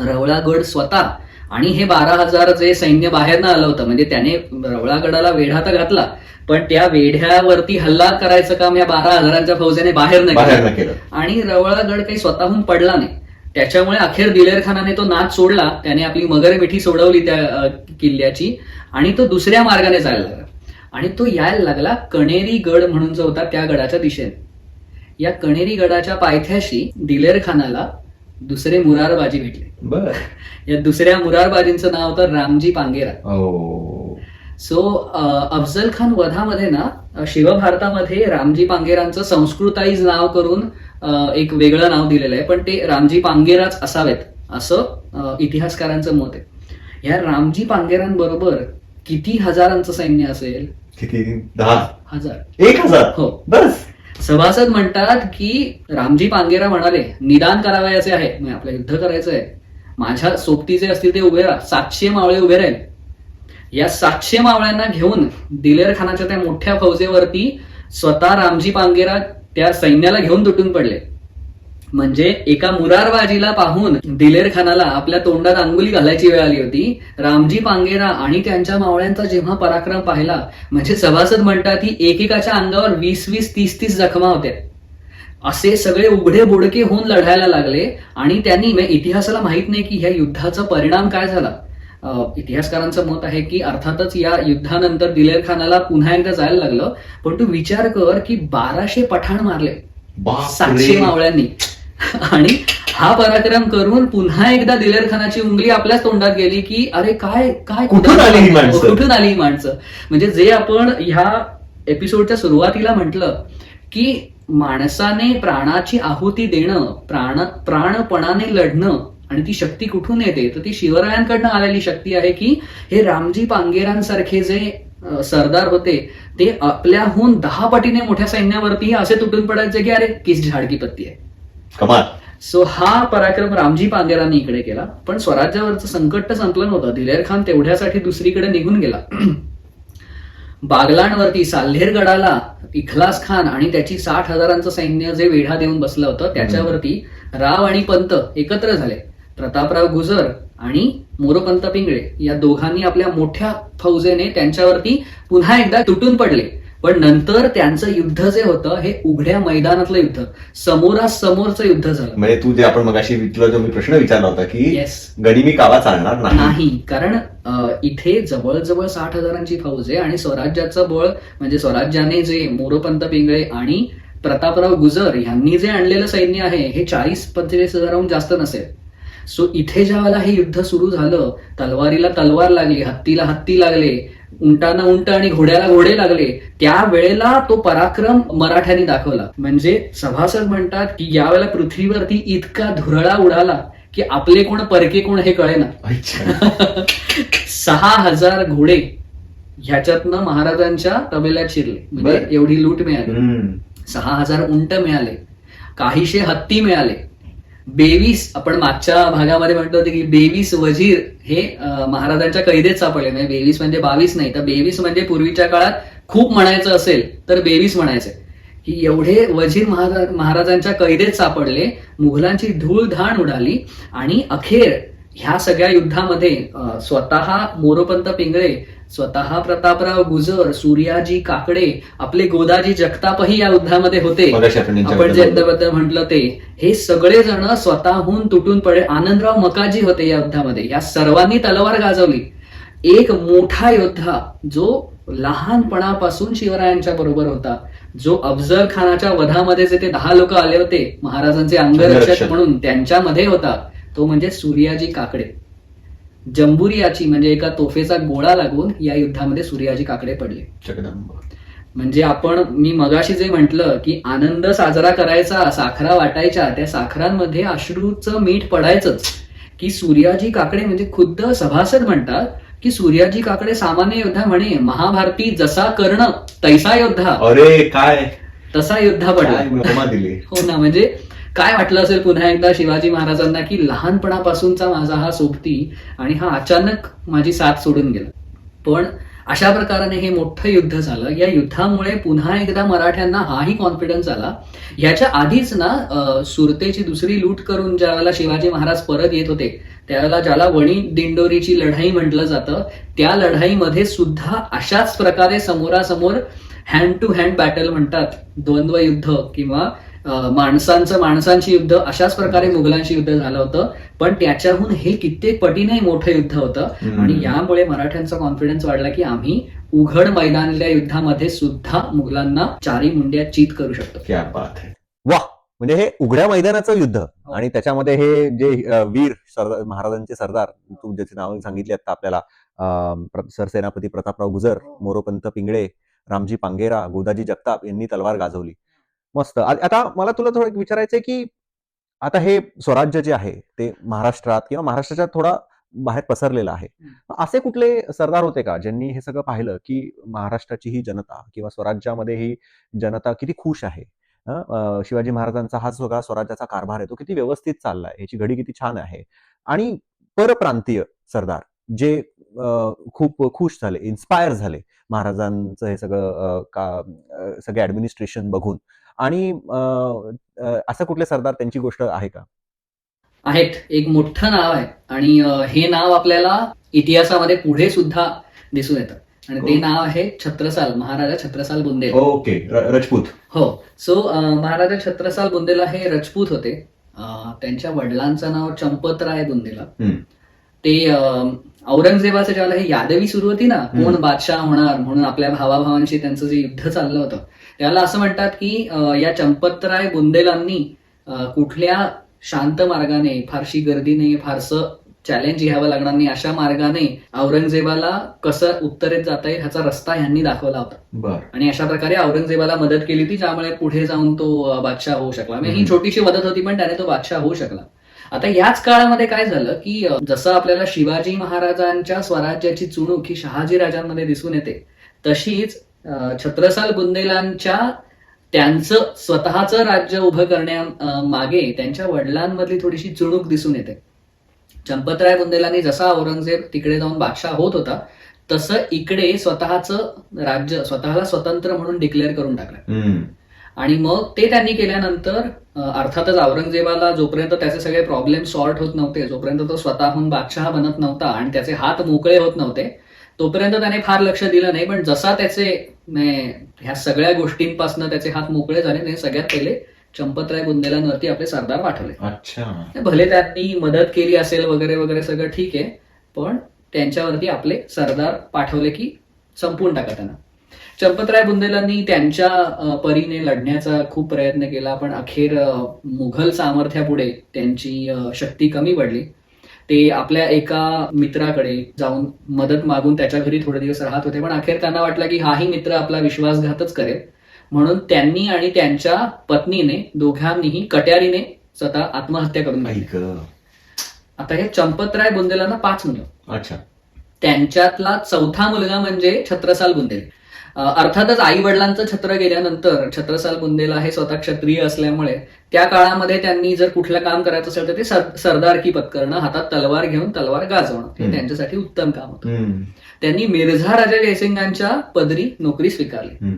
रवळागड स्वतः आणि हे 12,000 जे सैन्य बाहेरनं आलं होतं, म्हणजे त्याने रवळागडाला वेढा तर घातला, पण त्या वेढ्यावरती हल्ला करायचं काम या 12,000च्या फौजेने बाहेरनं केलं आणि रवळागड काही स्वतःहून पडला नाही. त्याच्यामुळे अखेर दिलेर खानाने तो नाद सोडला, त्याने आपली मगर मिठी सोडवली त्या किल्ल्याची आणि तो दुसऱ्या मार्गाने जायला लागला आणि तो यायला लागला कणेरी गड म्हणून जो होता त्या गडाच्या दिशेने. या कणेरी गडाच्या पायथ्याशी दिलेर खानाला दुसरे मुरारबाजी भेटले. या दुसऱ्या मुरारबाजींचं नाव होतं रामजी पांगेरा. सो अफजल खान वधामध्ये ना शिवभारतामध्ये रामजी पांगेरांचं संस्कृताईज नाव करून एक वेगळं नाव दिलेलं आहे, पण ते रामजी पांगेराच असावेत असं इतिहासकारांचं मत आहे. या रामजी पांगेरांबरोबर किती हजारांचं सैन्य असेल? किती? 10,000? 1,000? हो, बस. सभासद म्हणतात की रामजी पांगेरा म्हणाले निदान करावयाचे आहे, आपलं युद्ध करायचं आहे, माझ्या सोबती जे असतील ते उभे राहा. 700 मावळे उभे राहील. या 700 मावळ्यांना घेऊन दिलेर खानाच्या त्या मोठ्या फौजेवरती स्वतः रामजी पांगेरा त्या सैन्याला घेऊन तुटून पडले. म्हणजे एका मुरारबाजीला पाहून दिलेर खानाला आपल्या तोंडात अंगुली घालायची वेळ आली होती. रामजी पांगेरा आणि त्यांच्या मावळ्यांचा जेव्हा पराक्रम पाहिला, म्हणजे सभासद म्हणतात की एकेकाच्या अंगावर 20-20, 30-30 जखमा होत्या. असे सगळे उघडे बोडके होऊन लढायला लागले आणि त्यांनी इतिहासाला माहित नाही की ह्या युद्धाचा परिणाम काय झाला. इतिहासकारांचं मत आहे की अर्थातच या युद्धानंतर दिलेर खानाला पुन्हा एकदा जायला लागलं, पण तू विचार कर की 1200 पठाण मारले 700 मावळ्यांनी आणि हा पराक्रम करून पुन्हा एकदा दिलेर खानाची उंगली आपल्याच तोंडात गेली की अरे काय काय कुठून आली ही माणसं. म्हणजे जे आपण ह्या एपिसोडच्या सुरुवातीला म्हटलं की माणसाने प्राणाची आहुती देणं, प्राणपणाने लढणं आणि ती शक्ती कुठून येते, तर ती शिवरायांकडनं आलेली शक्ती आहे की हे रामजी पांगेरांसारखे जे सरदार होते ते आपल्याहून 10 पटीने मोठ्या सैन्यावरती असे तुटून पडायचे की अरे किस झाडकी पत्ती आहे. सो हा पराक्रम रामजी पांगेरांनी इकडे केला. पण स्वराज्यावरचं संकट संपलं नव्हतं. दिलेर खान तेवढ्यासाठी दुसरीकडे निघून गेला. बागलाणवरती साल्हेर गडाला इखलास खान आणि त्याची 60,000चं सैन्य जे वेढा देऊन बसलं होतं त्याच्यावरती राव आणि पंत एकत्र झाले. प्रतापराव गुजर आणि मोरोपंत पिंगळे या दोघांनी आपल्या मोठ्या फौजेने त्यांच्यावरती पुन्हा एकदा तुटून पडले. पण नंतर त्यांचं युद्ध जे होतं हे उघड्या मैदानातलं युद्ध, समोरासमोरचं युद्ध झालं. म्हणजे तू जे आपण मगाशी तुला जो मी प्रश्न विचारला होता की येस, गडी मी कावा चालणार नाही, नाही, कारण इथे जवळजवळ 60,000ची फौज आहे आणि स्वराज्याचं बळ म्हणजे स्वराज्याने जे मोरोपंत पिंगळे आणि प्रतापराव गुजर यांनी जे आणलेलं सैन्य आहे हे 40-45 हजाराहून जास्त नसेल. सो इथे ज्या वेळेला हे युद्ध सुरू झालं, तलवारीला तलवार लागली, हत्तीला हत्ती लागले, उंटाना उंट आणि घोड्याला घोडे लागले, त्यावेळेला तो पराक्रम मराठ्यांनी दाखवला. म्हणजे सभासद म्हणतात की यावेळेला पृथ्वीवरती इतका धुरळा उडाला की आपले कोण परके कोण हे कळेना. 6,000 घोडे ह्याच्यातनं महाराजांच्या तबेल्यात शिरले, म्हणजे बरं. एवढी लूट मिळाली. 6,000 उंट मिळाले, काहीशे हत्ती मिळाले, 22 आपण मागच्या भागामध्ये म्हणतो की 22 वजीर हे महाराजांच्या कैदेत सापडले. म्हणजे 22 म्हणजे 22 नाही तर 22 म्हणजे पूर्वीच्या काळात खूप म्हणायचं असेल तर 22 म्हणायचे की एवढे वजीर महाराजांच्या कैदेत सापडले. मुघलांची धूळधाण उडाली आणि अखेर ह्या सगळ्या युद्धामध्ये स्वतः मोरोपंत पिंगळे, स्वतः प्रतापराव गुजर, सूर्याजी काकडे, आपले गोदाजी जगतापही या युद्धामध्ये होते. आपण ज्यांच्याबद्दल म्हटलं ते हे सगळे जण स्वतःहून तुटून पडले. आनंदराव मकाजी होते या युद्धामध्ये. या सर्वांनी तलवार गाजवली. एक मोठा योद्धा जो लहानपणापासून शिवरायांच्या बरोबर होता, जो अफजल खानाच्या वधामध्ये जे ते 10 लोक आले होते महाराजांचे अंगरक्षक म्हणून, त्यांच्यामध्ये होता तो म्हणजे सूर्याजी काकडे. जंबुरियाची म्हणजे एका तोफेचा गोळा लागून या युद्धामध्ये सूर्याजी काकडे पडले. म्हणजे मी मगाशी जे म्हटलं की आनंद साजरा करायचा, साखरा वाटायच्या, त्या साखरांमध्ये अश्रूचं मीठ पडायचंच. की सूर्याजी काकडे म्हणजे खुद्द सभासद म्हणतात की सूर्याजी काकडे सामान्य योद्धा म्हणे, महाभारती जसा कर्ण तैसा योद्धा, अरे काय तसा योद्धा पडला. हो ना, म्हणजे काय वाटलं असेल पुन्हा एकदा शिवाजी महाराजांना की लहानपणापासूनचा माझा हा सोबती आणि हा अचानक माझी साथ सोडून गेला. पण अशा प्रकारे हे मोठं युद्ध झालं. या युद्धामुळे पुन्हा एकदा मराठ्यांना हाही कॉन्फिडन्स आला. याच्या आधीच ना सुरतेची दुसरी लूट करून ज्या वेळेला शिवाजी महाराज परत येत होते त्यावेळेला ज्याला वणी दिंडोरीची लढाई म्हटलं जातं, त्या लढाईमध्ये सुद्धा अशाच प्रकारे समोरासमोर हँड टू हँड बॅटल म्हणतात, द्वंद्व युद्ध किंवा माणसांची युद्ध, अशाच प्रकारे मुघलांशी युद्ध झालं होतं. पण त्याच्याहून हे कित्येक पटीने मोठं युद्ध होतं आणि यामुळे मराठ्यांचा कॉन्फिडन्स वाढला की आम्ही उघड मैदानातल्या युद्धामध्ये सुद्धा मुघलांना चारी मुंड्या चीत करू शकतो. क्या बात है. वा, म्हणजे हे उघड्या मैदानाचं युद्ध आणि त्याच्यामध्ये हे जे वीर महाराजांचे सरदार, तू ज्याचे नाव सांगितले आता आपल्याला, सरसेनापती प्रतापराव गुजर, मोरोपंत पिंगळे, रामजी पांगेरा, गोदाजी जगताप यांनी तलवार गाजवली. मस्त. आता मला तुला थोडं विचारायचंय की आता हे स्वराज्य जे आहे ते महाराष्ट्रात किंवा महाराष्ट्राच्या थोडा बाहेर पसरलेलं आहे. असे कुठले सरदार होते का ज्यांनी हे सगळं पाहिलं की महाराष्ट्राची ही जनता किंवा स्वराज्यामध्ये ही जनता किती खुश आहे, शिवाजी महाराजांचा हा सगळा स्वराज्याचा कारभार आहे तो किती व्यवस्थित चाललाय, याची घडी किती छान आहे, आणि परप्रांतीय सरदार जे खूप खुश झाले, इन्स्पायर झाले महाराजांचं हे सगळं ऍडमिनिस्ट्रेशन बघून, आणि असं कुठले सरदार, त्यांची गोष्ट आहे का? आहेत. एक मोठं नाव आहे आणि हे नाव आपल्याला इतिहासामध्ये पुढे सुद्धा दिसून येतं आणि ते नाव आहे छत्रसाल, महाराजा छत्रसाल बुंदेला. ओके, राजपूत. हो. सो महाराजा छत्रसाल बुंदेला हे राजपूत होते. त्यांच्या वडिलांचं नाव चंपतराय बुंदेला. ते औरंगजेबाचं ज्यावेळेला हे यादवी सुरू होती ना, कोण बादशाह होणार म्हणून आपल्या भावाभावांशी त्यांचं जे युद्ध चाललं होतं, त्याला असं म्हणतात की या चंपतराय बुंदेलांनी कुठल्या शांत मार्गाने, फारशी गर्दी नाही, फारसं चॅलेंज घ्यावं लागणार नाही, अशा मार्गाने औरंगजेबाला कसं उत्तरेत जाता येईल ह्याचा रस्ता ह्यांनी दाखवला होता. आणि अशा प्रकारे औरंगजेबाला मदत केली होती, ज्यामुळे पुढे जाऊन तो बादशाह होऊ शकला. म्हणजे ही छोटीशी मदत होती पण त्याने तो बादशाह होऊ शकला. आता याच काळामध्ये काय झालं की जसं आपल्याला शिवाजी महाराजांच्या स्वराज्याची चुणूक ही शहाजी राजांमध्ये दिसून येते, तशीच छत्रसाल बुंदेलांच्या त्यांचं स्वतःचं राज्य उभं करण्यामागे त्यांच्या वडिलांमधली थोडीशी चुणूक दिसून येते. चंपतराय बुंदेलांनी जसा औरंगजेब तिकडे जाऊन बादशाह होत होता तसं इकडे स्वतःचं राज्य स्वतःला स्वतंत्र म्हणून डिक्लेअर करून टाकलं. आणि मग ते त्यांनी केल्यानंतर अर्थातच औरंगजेबाला जोपर्यंत त्याचे सगळे प्रॉब्लेम सॉर्ट होत नव्हते, जोपर्यंत तो स्वतःहून बादशहा बनत नव्हता आणि त्याचे हात मोकळे होत नव्हते, तोपर्यंत त्याने फार लक्ष दिलं नाही. पण जसा त्याचे ह्या सगळ्या गोष्टींपासून त्याचे हात मोकळे झाले, त्याने सगळ्यात पहिले चंपतराय बुंदेलांवरती आपले सरदार पाठवले. अच्छा. भले त्यांनी मदत केली असेल वगैरे वगैरे सगळं ठीक आहे, पण त्यांच्यावरती आपले सरदार पाठवले की संपून टाका त्यांना. चंपतराय बुंदेलांनी त्यांच्या परीने लढण्याचा खूप प्रयत्न केला, पण अखेर मुघल सामर्थ्यापुढे त्यांची शक्ती कमी पडली. ते आपल्या एका मित्राकडे जाऊन मदत मागून त्याच्या घरी थोडे दिवस राहत होते, पण अखेर त्यांना वाटलं की हाही मित्र आपला विश्वासघातच करेल, म्हणून त्यांनी आणि त्यांच्या पत्नीने दोघांनीही कट्यारीने स्वतः आत्महत्या करून घेतली. आता हे चंपतराय बुंदेलांना 5 मुलं. अच्छा. त्यांच्यातला चौथा मुलगा म्हणजे छत्रसाल बुंदेल. अर्थातच आई वडिलांचं छत्र गेल्यानंतर छत्रसाल बुंदेला हे स्वतः क्षत्रिय असल्यामुळे त्या काळामध्ये त्यांनी जर कुठलं काम करायचं असेल तर ते सरदारकी पत्करणं, हातात तलवार घेऊन तलवार गाजवणं हे त्यांच्यासाठी उत्तम काम होतं. त्यांनी मिर्झा राजा जयसिंगांच्या पदरी नोकरी स्वीकारली.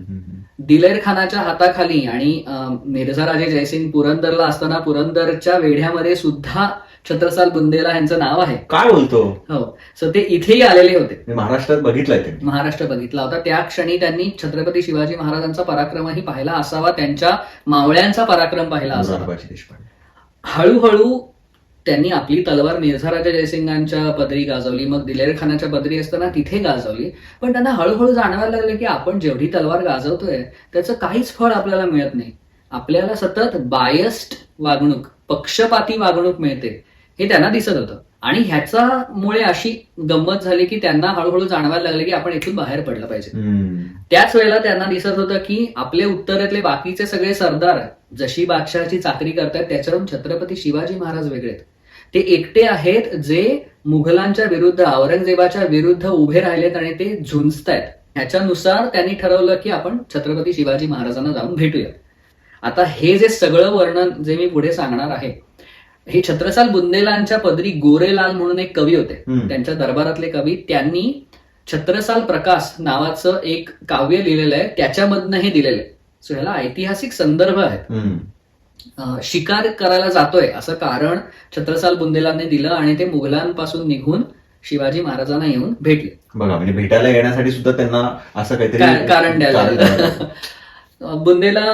दिलेर खानाच्या हाताखाली आणि मिर्झा राजे जयसिंग पुरंदरला असताना पुरंदरच्या वेढ्यामध्ये सुद्धा छत्रसाल बुंदेला यांचं नाव आहे. काय बोलतो? हो. सो ते इथेही आलेले होते. महाराष्ट्रात बघितलंय ते. महाराष्ट्र बघितला होता. त्या क्षणी त्यांनी छत्रपती शिवाजी महाराजांचा पराक्रमही पाहिला असावा, त्यांच्या मावळ्यांचा पराक्रम पाहिला असावा. हळूहळू त्यांनी आपली तलवार मिर्झा राजा जयसिंगांच्या पदरी गाजवली, मग दिलेर खानाच्या पदरी असताना तिथे गाजवली. पण त्यांना हळूहळू जाणवायला लागलं की आपण जेवढी तलवार गाजवतोय त्याचं काहीच फळ आपल्याला मिळत नाही. आपल्याला सतत बायस्ड वागणूक, पक्षपाती वागणूक मिळते हे त्यांना दिसत होतं. आणि ह्याच्यामुळे अशी गंमत झाली की त्यांना हळूहळू जाणवायला लागले की आपण इथून बाहेर पडलं पाहिजे. त्याच वेळेला त्यांना दिसत होतं की आपले उत्तरेतले बाकीचे सगळे सरदार जशी बादशहाची चाकरी करतात त्याच्यावरून छत्रपती शिवाजी महाराज वेगळे आहेत. ते एकटे आहेत जे मुघलांच्या विरुद्ध, औरंगजेबाच्या विरुद्ध उभे राहिलेत आणि ते झुंजतायत. ह्याच्यानुसार त्यांनी ठरवलं की आपण छत्रपती शिवाजी महाराजांना जाऊन भेटूया. आता हे जे सगळं वर्णन जे मी पुढे सांगणार आहे हे छत्रसाल बुंदेलांच्या पदरी गोरेलाल म्हणून एक कवी होते, त्यांच्या दरबारातले कवी. त्यांनी छत्रसाल प्रकाश नावाचं एक काव्य लिहिलेलं आहे, त्याच्यामधनं हे दिलेलं आहे. सो ह्याला ऐतिहासिक संदर्भ आहेत. शिकार करायला जातोय असं कारण छत्रसाल बुंदेलांनी दिलं आणि ते मुघलांपासून निघून शिवाजी महाराजांना येऊन भेटले. बघा, म्हणजे भेटायला येण्यासाठी सुद्धा त्यांना असं काहीतरी कारण द्यायला. बुंदेला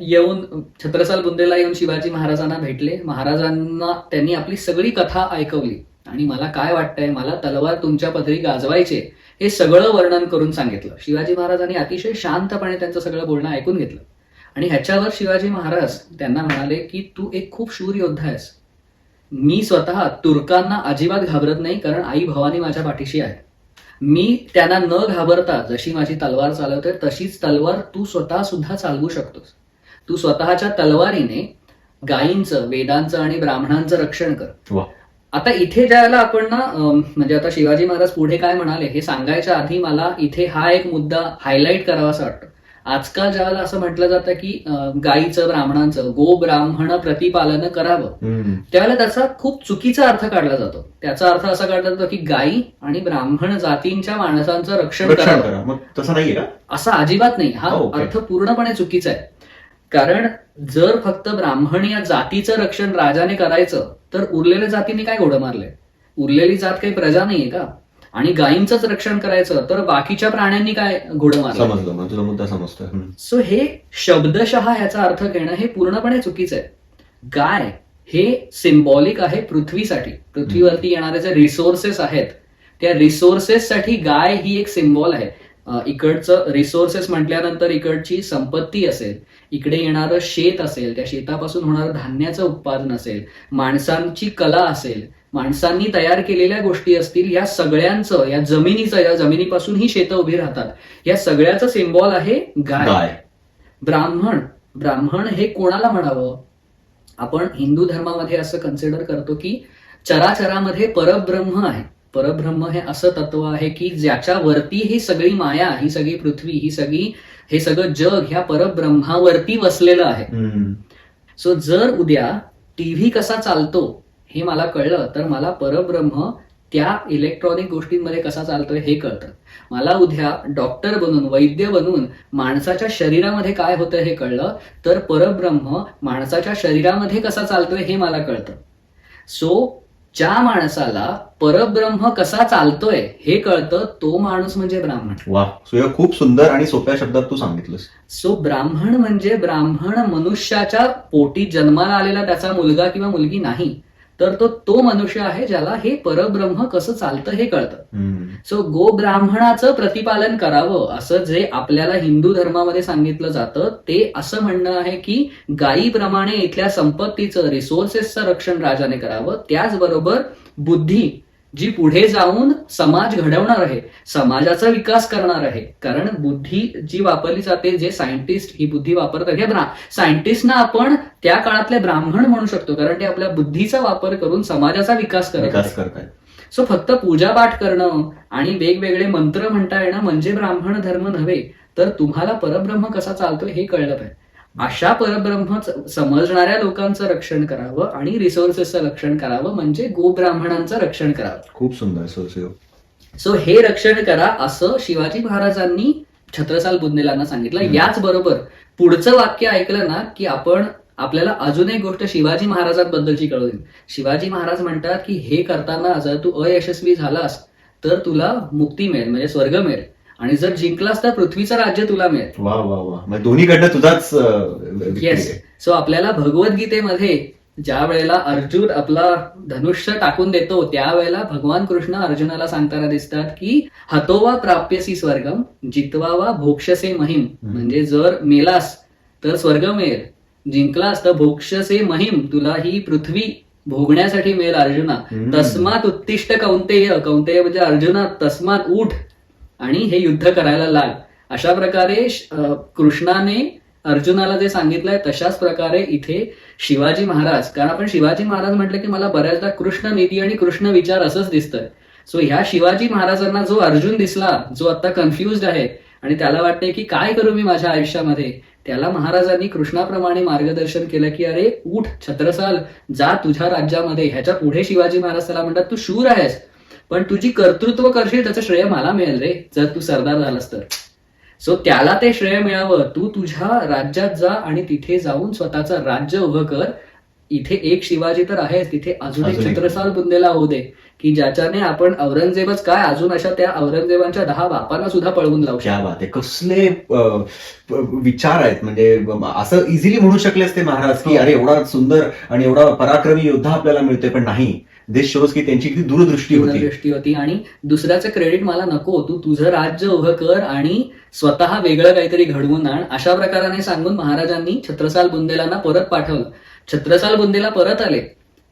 येऊन, छत्रसाल बुंदेला येऊन शिवाजी महाराजांना भेटले. महाराजांना त्यांनी आपली सगळी कथा ऐकवली आणि मला काय वाटतंय, मला तलवार तुमच्या पदरी गाजवायचे हे सगळं वर्णन करून सांगितलं. शिवाजी महाराजांनी अतिशय शांतपणे त्यांचं सगळं बोलणं ऐकून घेतलं आणि ह्याच्यावर शिवाजी महाराज त्यांना म्हणाले की तू एक खूप शूर योद्धा आहेस. मी स्वतः तुर्कांना अजिबात घाबरत नाही, कारण आई भवानी माझ्या पाठीशी आहे. मी त्यांना न घाबरता जशी माझी तलवार चालवते तशीच तलवार तू स्वतः सुद्धा चालवू शकतोस. तू स्वतःच्या तलवारीने गायींचं, वेदांचं आणि ब्राह्मणांचं रक्षण कर. आता इथे ज्याला आपण ना म्हणजे आता शिवाजी महाराज पुढे काय म्हणाले हे सांगायच्या आधी मला इथे हा एक मुद्दा हायलाईट करावासा वाटतो. आजकाल ज्यावेळेला असं म्हटलं जातं की गायीचं, ब्राह्मणांचं, गो ब्राह्मण प्रतिपालन करावं, त्यावेळेला त्याचा खूप चुकीचा अर्थ काढला जातो. त्याचा अर्थ असा काढला जातो की गायी आणि ब्राह्मण जातींच्या माणसांचं रक्षण करावं. मग तसं नाहीये का? असं अजिबात नाही. हा अर्थ पूर्णपणे चुकीचा आहे. कारण जर फक्त ब्राह्मण या जातीचं रक्षण राजाने करायचं तर उरलेल्या जातीने काय घोडं मारलंय? उरलेली जात काही प्रजा नाहीये का? आणि गायींचंच रक्षण करायचं तर बाकीच्या प्राण्यांनी काय घोडं मारलं? समजलं, तुला मुद्दा समजतोय. सो हे शब्दशः ह्याचा अर्थ घेणं हे पूर्णपणे चुकीचं आहे. गाय हे सिम्बॉलिक आहे पृथ्वीसाठी. पृथ्वीवरती येणारे जे रिसोर्सेस आहेत त्या रिसोर्सेससाठी गाय ही एक सिम्बॉल आहे. इकडचं रिसोर्सेस म्हटल्यानंतर इकडची संपत्ती असेल, इकडे येणारं शेत असेल, त्या शेतापासून होणारं धान्याचं उत्पादन असेल, माणसांची कला असेल, माणसांनी तयार केलेल्या गोष्टी असतील, या सगळ्यांचं, या जमिनीचं, या जमिनीपासून ही शेतं उभी राहतात, या सगळ्याचं सिम्बॉल आहे गाय. ब्राह्मण हे कोणाला म्हणावं? आपण हिंदू धर्मामध्ये असं कन्सिडर करतो की चराचरामध्ये परब्रह्म आहे. परब्रह्म हे असं तत्व आहे की ज्याच्यावरती ही सगळी माया, ही सगळी पृथ्वी, हे सगळं जग ह्या परब्रह्मावरती वसलेलं आहे. सो जर उद्या टीव्ही कसा चालतो हे मला कळलं तर मला परब्रह्म त्या इलेक्ट्रॉनिक गोष्टींमध्ये कसा चालतोय हे कळतं. मला उद्या डॉक्टर बनून, वैद्य बनून माणसाच्या शरीरामध्ये काय होतं हे कळलं तर परब्रह्म माणसाच्या शरीरामध्ये कसा चालतोय हे मला कळतं. सो ज्या माणसाला परब्रह्म कसा चालतोय हे कळतं तो माणूस म्हणजे ब्राह्मण. वा, सो हे खूप सुंदर आणि सोप्या शब्दात तू सांगितलंस. सो ब्राह्मण म्हणजे ब्राह्मण मनुष्याच्या पोटी जन्माला आलेला त्याचा मुलगा किंवा मुलगी नाही, तर तो मनुष्य आहे ज्याला हे परब्रह्म कसं चालतं हे कळतं. सो गो ब्राह्मणाचं प्रतिपालन करावं असं जे आपल्याला हिंदू धर्मामध्ये सांगितलं जातं ते असं म्हणणं आहे की गायीप्रमाणे इथल्या संपत्तीचं, रिसोर्सेसचं रक्षण राजाने करावं. त्याचबरोबर बुद्धी जी पुढे जाऊन समाज घडवणार आहे, समाजाचा विकास करणार आहे. कारण बुद्धी जी वापरली जाते, जे सायंटिस्ट ही बुद्धी वापरतात, हे सायंटिस्टना आपण त्या काळातले ब्राह्मण म्हणू शकतो कारण ते आपल्या बुद्धीचा वापर करून समाजाचा विकास करतात. सो फक्त पूजापाठ करणं आणि वेगवेगळे मंत्र म्हणता येणं म्हणजे ब्राह्मण धर्म नव्हे, तर तुम्हाला परब्रह्म कसा चालतोय हे कळलं पाहिजे. अशा परब्रह्म समजणाऱ्या लोकांचं रक्षण करावं आणि रिसोर्सेसचं रक्षण करावं म्हणजे गोब्राह्मणांचं रक्षण करावं. खूप सुंदर. सो हे रक्षण करा असं शिवाजी महाराजांनी छत्रसाल बुंदेलांना सांगितलं. याचबरोबर पुढचं वाक्य ऐकलं ना की आपल्याला अजून एक गोष्ट शिवाजी महाराजांबद्दलची कळून. शिवाजी महाराज म्हणतात की हे करताना जर तू अयशस्वी झालास तर तुला मुक्ती मिळेल म्हणजे स्वर्ग मिळेल, आणि जर जिंकलास तर पृथ्वीचं राज्य तुला मिळेल. वा वा वा, म्हणजे दोन्हीकडनं तुझाच. येस. सो आपल्याला भगवद्गीतेमध्ये ज्या वेळेला अर्जुन आपला धनुष्य टाकून देतो त्यावेळेला भगवान कृष्ण अर्जुनाला सांगताना दिसतात की हतोवा प्राप्यसी स्वर्गम जितवावा भोक्षसे महिम. म्हणजे जर मेलास तर स्वर्ग मिळेल, जिंकलास तर भोक्षसे महिम, तुला ही पृथ्वी भोगण्यासाठी मिळेल अर्जुना. तस्मात उत्तिष्ठ कौंतेय, कौंतेय म्हणजे अर्जुना तस्मात उठ आणि हे युद्ध करायला लाग. अशा प्रकारे कृष्णाने अर्जुनाला जे सांगितलंय तशाच प्रकारे इथे शिवाजी महाराज, कारण आपण शिवाजी महाराज म्हटलं की मला बऱ्याचदा कृष्ण नीती आणि कृष्ण विचार असंच दिसतंय. सो ह्या शिवाजी महाराजांना जो अर्जुन दिसला, जो आता कन्फ्युज्ड आहे आणि त्याला वाटतंय की काय करू मी माझ्या आयुष्यामध्ये, त्याला महाराजांनी कृष्णाप्रमाणे मार्गदर्शन केलं की अरे उठ छत्रसाल, जा तुझ्या राज्यामध्ये. ह्याच्या पुढे शिवाजी महाराज त्याला म्हणतात तू शूर आहेस पण तुझी कर्तृत्व करशील त्याचं श्रेय मला मिळेल रे जर तू सरदार झालास तर. सो त्याला ते श्रेय मिळावं, तू तुझ्या राज्यात जा आणि तिथे जाऊन स्वतःचं राज्य उभं कर. इथे एक शिवाजी तर आहे, तिथे अजून एक छत्रसाल बुंदेला होऊ दे की ज्याच्याने आपण औरंगजेबच काय अजून अशा त्या औरंगजेबांच्या 10 बापांना सुद्धा पळवून लावू शकतो. कसले विचार आहेत. म्हणजे असं इझिली म्हणू शकले असते महाराज की अरे एवढा सुंदर आणि एवढा पराक्रमी योद्धा आपल्याला मिळतोय, पण नाही. दिस शोज की त्यांची किती दूरदृष्टी होती. आणि दुसऱ्याचं क्रेडिट मला नको, तू तुझं राज्य उभं कर आणि स्वतः वेगळं काहीतरी घडवून आण. अशा प्रकाराने सांगून महाराजांनी छत्रसाल बुंदेलांना परत पाठवलं. छत्रसाल बुंदेला परत आले,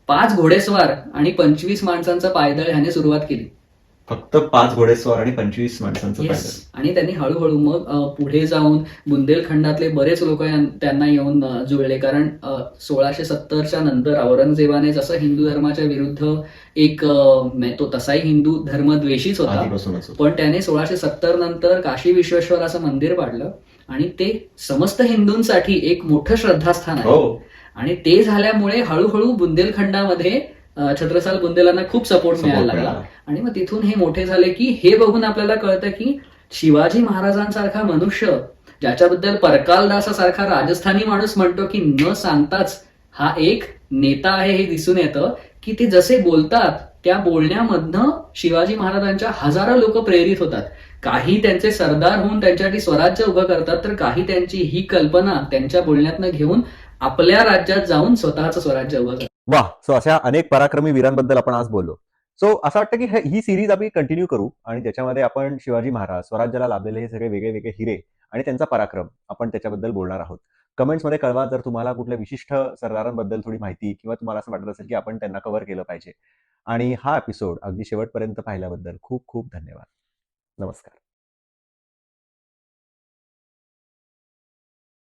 5 घोडेस्वार आणि 25 माणसांचा पायदळ ह्याने सुरुवात केली. फक्त 5 घोडेस्वार आणि 25 माणसांचं पायदळ. आणि त्यांनी हळूहळू मग पुढे जाऊन बुंदेलखंडातले बरेच लोक त्यांना येऊन जुळले. कारण 1670च्या नंतर औरंगजेबाने जसं हिंदू धर्माच्या विरुद्ध एक तो तसाही हिंदू धर्मद्वेषीच होता, पण त्याने 1670 नंतर काशी विश्वेश्वराचं मंदिर पाडलं आणि ते समस्त हिंदूंसाठी एक मोठं श्रद्धास्थान आहे. आणि ते झाल्यामुळे हळूहळू बुंदेलखंडामध्ये छत्रसाल बुंदेलांना खूप सपोर्ट मिळायला लागला. आणि मग तिथून हे मोठे झाले की हे बघून आपल्याला कळतं की शिवाजी महाराजांसारखा मनुष्य, ज्याच्याबद्दल परकालदासासारखा राजस्थानी माणूस म्हणतो की न सांगताच हा एक नेता आहे हे दिसून येतं की ते जसे बोलतात त्या बोलण्यामधनं शिवाजी महाराजांच्या हजारो लोक प्रेरित होतात. काही त्यांचे सरदार होऊन त्यांच्यासाठी स्वराज्य उभं करतात, तर काही त्यांची ही कल्पना त्यांच्या बोलण्यातनं घेऊन आपल्या राज्यात जाऊन स्वतःचं स्वराज्य उभं करतात. वा. सो अशा अनेक पराक्रमी वीरांबद्दल आपण आज बोललो. सो असं वाटतं की ही सिरीज आम्ही कंटिन्यू करू आणि त्याच्यामध्ये आपण शिवाजी महाराज, स्वराज्याला लाभलेले हे सगळे वेगळे वेगळे हिरे आणि त्यांचा पराक्रम आपण त्याच्याबद्दल बोलणार आहोत. कमेंट्समध्ये कळवा जर तुम्हाला कुठल्या विशिष्ट सरदारांबद्दल थोडी माहिती किंवा तुम्हाला असं वाटत असेल की आपण त्यांना कव्हर केलं पाहिजे. आणि हा एपिसोड अगदी शेवटपर्यंत पाहिल्याबद्दल खूप खूप धन्यवाद. नमस्कार.